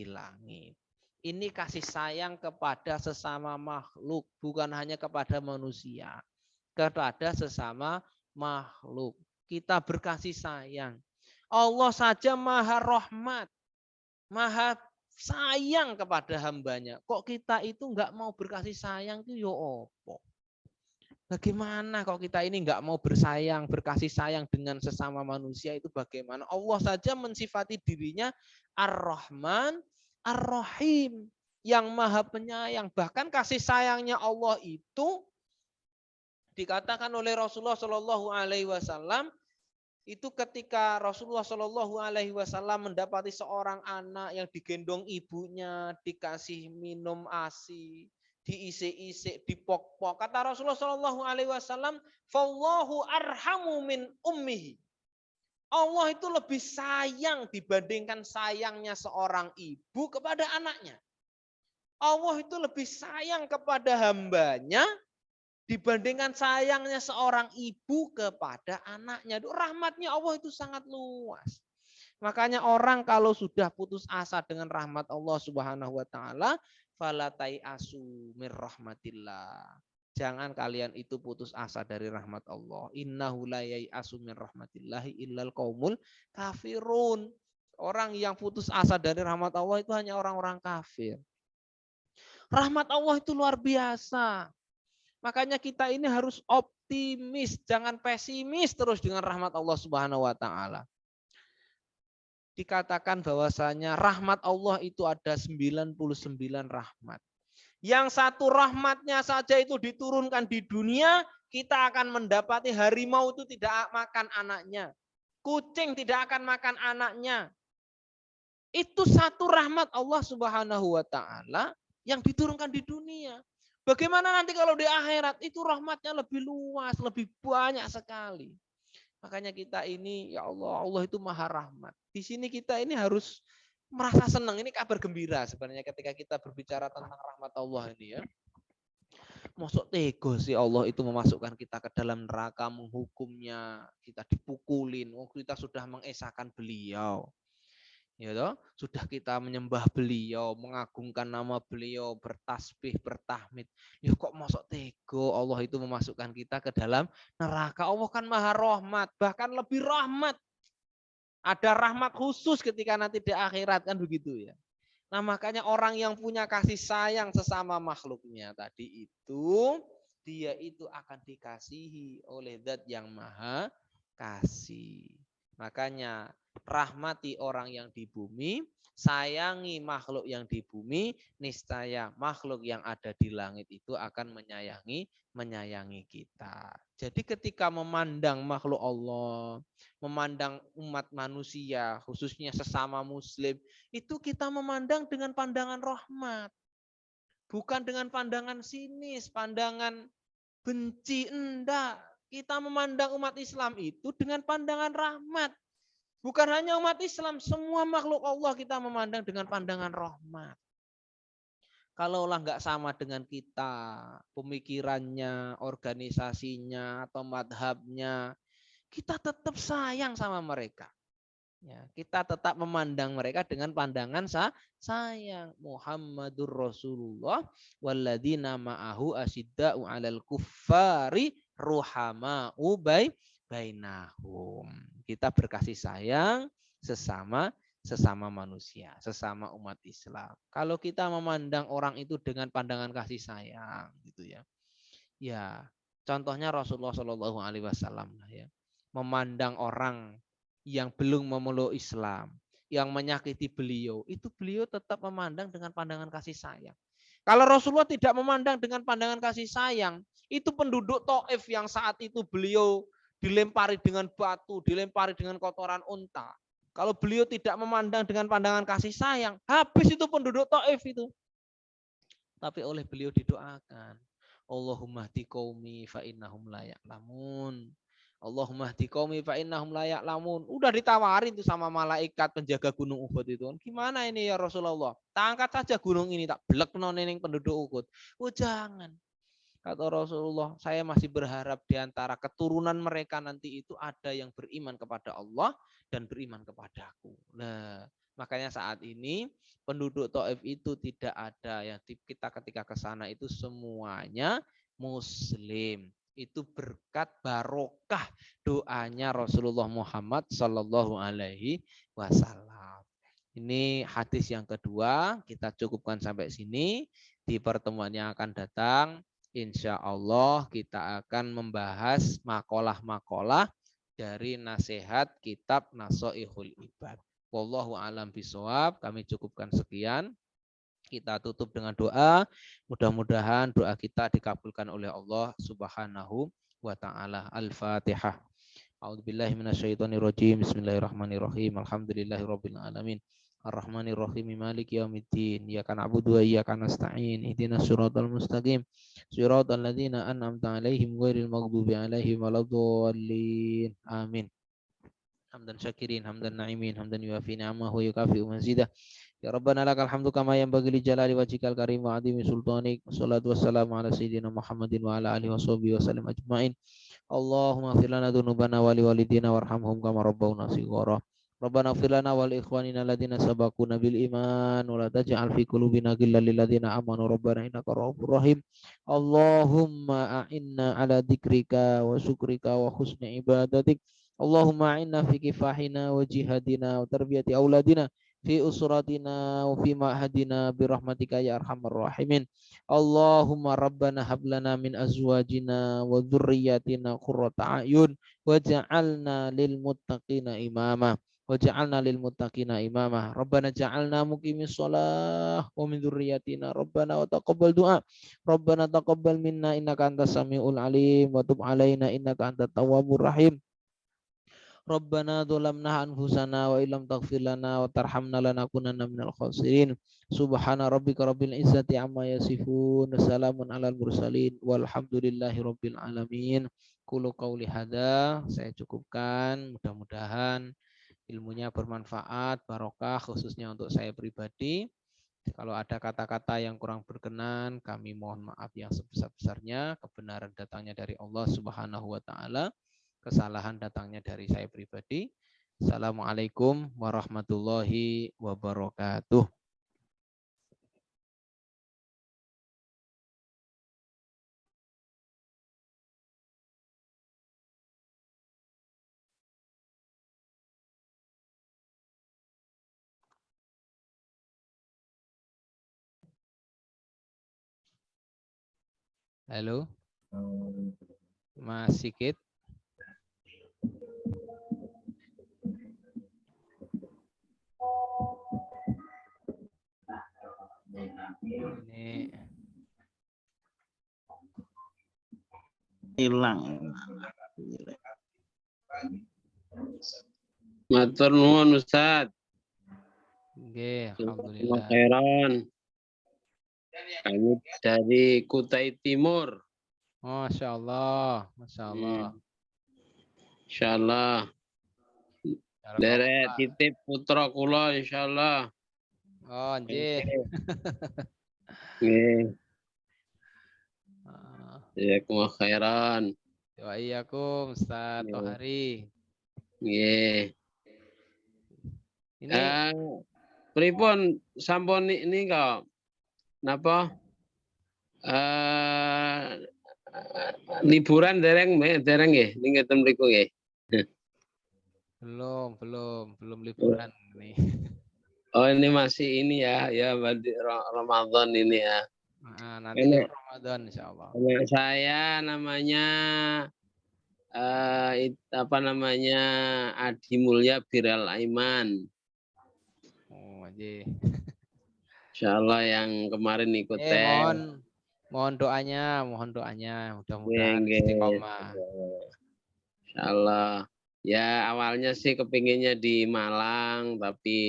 S1: langit. Ini kasih sayang kepada sesama makhluk, bukan hanya kepada manusia, kepada sesama makhluk. Kita berkasih sayang. Allah saja maha rahmat, maha sayang kepada hambanya. Kok kita itu nggak mau berkasih sayang itu yo opo? Bagaimana kalau kita ini nggak mau bersayang, berkasih sayang dengan sesama manusia itu bagaimana? Allah saja mensifati dirinya Ar-Rahman, Ar-Rahim, yang maha penyayang. Bahkan kasih sayangnya Allah itu dikatakan oleh Rasulullah Shallallahu Alaihi Wasallam itu ketika Rasulullah Shallallahu Alaihi Wasallam mendapati seorang anak yang digendong ibunya, dikasih minum ASI, diisik-isik, dipok-pok. Kata Rasulullah Shallallahu Alaihi Wasallam, "Fallahu arhamu min ummihi." Allah itu lebih sayang dibandingkan sayangnya seorang ibu kepada anaknya. Allah itu lebih sayang kepada hambanya dibandingkan sayangnya seorang ibu kepada anaknya. Rahmatnya Allah itu sangat luas. Makanya orang kalau sudah putus asa dengan rahmat Allah Subhanahu wa taala, falatai asu mir rahmatillah. Jangan kalian itu putus asa dari rahmat Allah. Innahu la yai'asu mir rahmatillahi illal qaumul kafirun. Orang yang putus asa dari rahmat Allah itu hanya orang-orang kafir. Rahmat Allah itu luar biasa. Makanya kita ini harus optimis, jangan pesimis terus dengan rahmat Allah Subhanahu wa taala. Dikatakan bahwasanya rahmat Allah itu ada 99 rahmat. Yang satu rahmatnya saja itu diturunkan di dunia, kita akan mendapati harimau itu tidak makan anaknya. Kucing tidak akan makan anaknya. Itu satu rahmat Allah Subhanahu wa taala yang diturunkan di dunia. Bagaimana nanti kalau di akhirat itu rahmatnya lebih luas, lebih banyak sekali. Makanya kita ini, ya Allah, Allah itu maha rahmat. Di sini kita ini harus merasa senang. Ini kabar gembira sebenarnya ketika kita berbicara tentang rahmat Allah ini ya. Masuk tega sih Allah itu memasukkan kita ke dalam neraka, menghukumnya, kita dipukulin. Oh, kita sudah mengesahkan beliau. Ya toh, sudah kita menyembah beliau, mengagungkan nama beliau, bertasbih, bertahmid. Ya kok masuk tega Allah itu memasukkan kita ke dalam neraka. Allah kan maha rahmat, bahkan lebih rahmat. Ada rahmat khusus ketika nanti di akhirat kan begitu ya. Nah, makanya orang yang punya kasih sayang sesama makhluknya tadi itu, dia itu akan dikasihi oleh Zat yang Maha Kasih. Makanya rahmati orang yang di bumi, sayangi makhluk yang di bumi, niscaya makhluk yang ada di langit itu akan menyayangi kita. Jadi ketika memandang makhluk Allah, memandang umat manusia, khususnya sesama muslim, itu kita memandang dengan pandangan rahmat. Bukan dengan pandangan sinis, pandangan benci, enggak. Kita memandang umat Islam itu dengan pandangan rahmat. Bukan hanya umat Islam, semua makhluk Allah kita memandang dengan pandangan rahmat. Kalaulah nggak sama dengan kita, pemikirannya, organisasinya, atau madhabnya, kita tetap sayang sama mereka. Ya, kita tetap memandang mereka dengan pandangan sayang. Muhammadur Rasulullah walladzina ma'ahu asyidda'u 'alal kuffari ruhama'u bainahum. Kita berkasih sayang sesama manusia, sesama umat Islam. Kalau kita memandang orang itu dengan pandangan kasih sayang gitu ya. Ya, contohnya Rasulullah Shallallahu alaihi wasallam ya. Memandang orang yang belum memeluk Islam, yang menyakiti beliau, itu beliau tetap memandang dengan pandangan kasih sayang. Kalau Rasulullah tidak memandang dengan pandangan kasih sayang, itu penduduk Taif yang saat itu beliau dilempari dengan batu, dilempari dengan kotoran unta. Kalau beliau tidak memandang dengan pandangan kasih sayang, habis itu penduduk Taif itu. Tapi oleh beliau didoakan, Allahumma hdi qaumi fa innahum la ya'lamun. Allahumma hdi qaumi fa innahum la ya'lamun. Udah ditawarin tuh sama malaikat penjaga gunung Uhud itu. Gimana ini ya Rasulullah? Tak angkat saja gunung ini, tak blekno ning penduduk Uhud. Oh jangan. Kata Rasulullah, saya masih berharap di antara keturunan mereka nanti itu ada yang beriman kepada Allah dan beriman kepadaku. Nah, makanya saat ini penduduk Taif itu tidak ada yang kita ketika ke sana itu semuanya muslim. Itu berkat barokah doanya Rasulullah Muhammad Sallallahu Alaihi Wasallam. Ini hadis yang kedua, kita cukupkan sampai sini. Di pertemuan yang akan datang, insya Allah kita akan membahas makalah-makalah dari nasihat kitab Nasoihul Ibad. Wallahu a'lam bishawab. Kami cukupkan sekian. Kita tutup dengan doa. Mudah-mudahan doa kita dikabulkan oleh Allah Subhanahu wa taala. Al-Fatihah. A'udzubillahi minasyaitonirrajim. Bismillahirrahmanirrahim. Alhamdulillahirabbil alamin. Ar-Rahmanir-Rahim Maliki yaumiddin. Iyyaka na'budu wa iyyaka nasta'in. Ihdinas siratal mustaqim. Siratal ladzina an'amta 'alaihim ghairil maghdubi 'alaihim waladdallin. Amin. Hamdan syakirin, hamdan na'imin, hamdan yuafi ni'amahu wa yukafi'u mazidah. Ya Rabbana lakal hamdu kama yanbaghi li jalali wajhikal karim wa 'azimi sultanik. Wassalatu wassalamu ala sayyidina Muhammadin wa ala alihi washabihi wasallam ajmain. Allahumma ighfir lana dzunubana wa liwalidina warhamhum kama rabbawna shighara. Rabbana ighfir lana wa li ikhwanina alladziina sabaquna bil iman wa la taj'al fi qulubina ghillan lil ladziina amanu rabbana innaka ra'ufur rahim. Allahumma a'inna ala dzikrika wa syukrika wa husni ibadatik. Allahumma a'inna fi kifahina wa jihadina wa tarbiyati auladina fi usratina wa fi ma'hadina bi rahmatika ya arhamar rahimin. Allahumma rabbana hab lana min azwajina wa dzurriyyatina qurrata a'yun waj'alna lil muttaqina imama waj'alna lil muttaqina imama. Rabbana ja'alna muqimis shalah wa min dzurriyyatina rabbana wa taqabbal du'a. Rabbana taqabbal minna innaka antas samiul alim wa tub alaina innaka antat tawwabur rahim. Rabbana dzalamna anfusana wa illam taghfir lana wa tarhamna lanakunanna minal khasirin. Subhana rabbika rabbil izzati amma yasifun. Salamun alal mursalin walhamdulillahi rabbil alamin. Qulu qauli hadza, saya cukupkan. Mudah-mudahan ilmunya bermanfaat, barokah khususnya untuk saya pribadi. Kalau ada kata-kata yang kurang berkenan, kami mohon maaf yang sebesar-besarnya. Kebenaran datangnya dari Allah Subhanahu wa taala, kesalahan datangnya dari saya pribadi. Assalamualaikum warahmatullahi wabarakatuh. Halo, Mas Sigit. Ini
S2: hilang.
S3: Matur nuwun Ustaz.
S1: nggih, alhamdulillah.
S3: Khairan. Kami dari Kutai Timur.
S1: Masya Allah, Masya Allah.
S3: Insyaallah. Derek titip putra kula insyaallah.
S1: Oh, nggih.
S3: Nggih.
S1: Ah,
S3: Jazakumullah khairan.
S1: wa iyyakum Ustaz Tohari.
S3: Nggih.
S1: Ini
S3: Pripun sampun ini kok napa? Liburan dereng nggih ning ngeten mriku nggih.
S1: belum liburan nih.
S3: Oh ini masih ini ya berarti Ramadan ini ya.
S1: Nah, nanti kan Ramadan insyaallah.
S3: Saya namanya apa namanya Adi Mulya Biral Aiman.
S1: Oh, nggih.
S3: Insyaallah yang kemarin ikut tes.
S1: Mohon doanya, mudah-mudahan istiqomah.
S3: Insyaallah. Ya awalnya sih kepinginnya di Malang tapi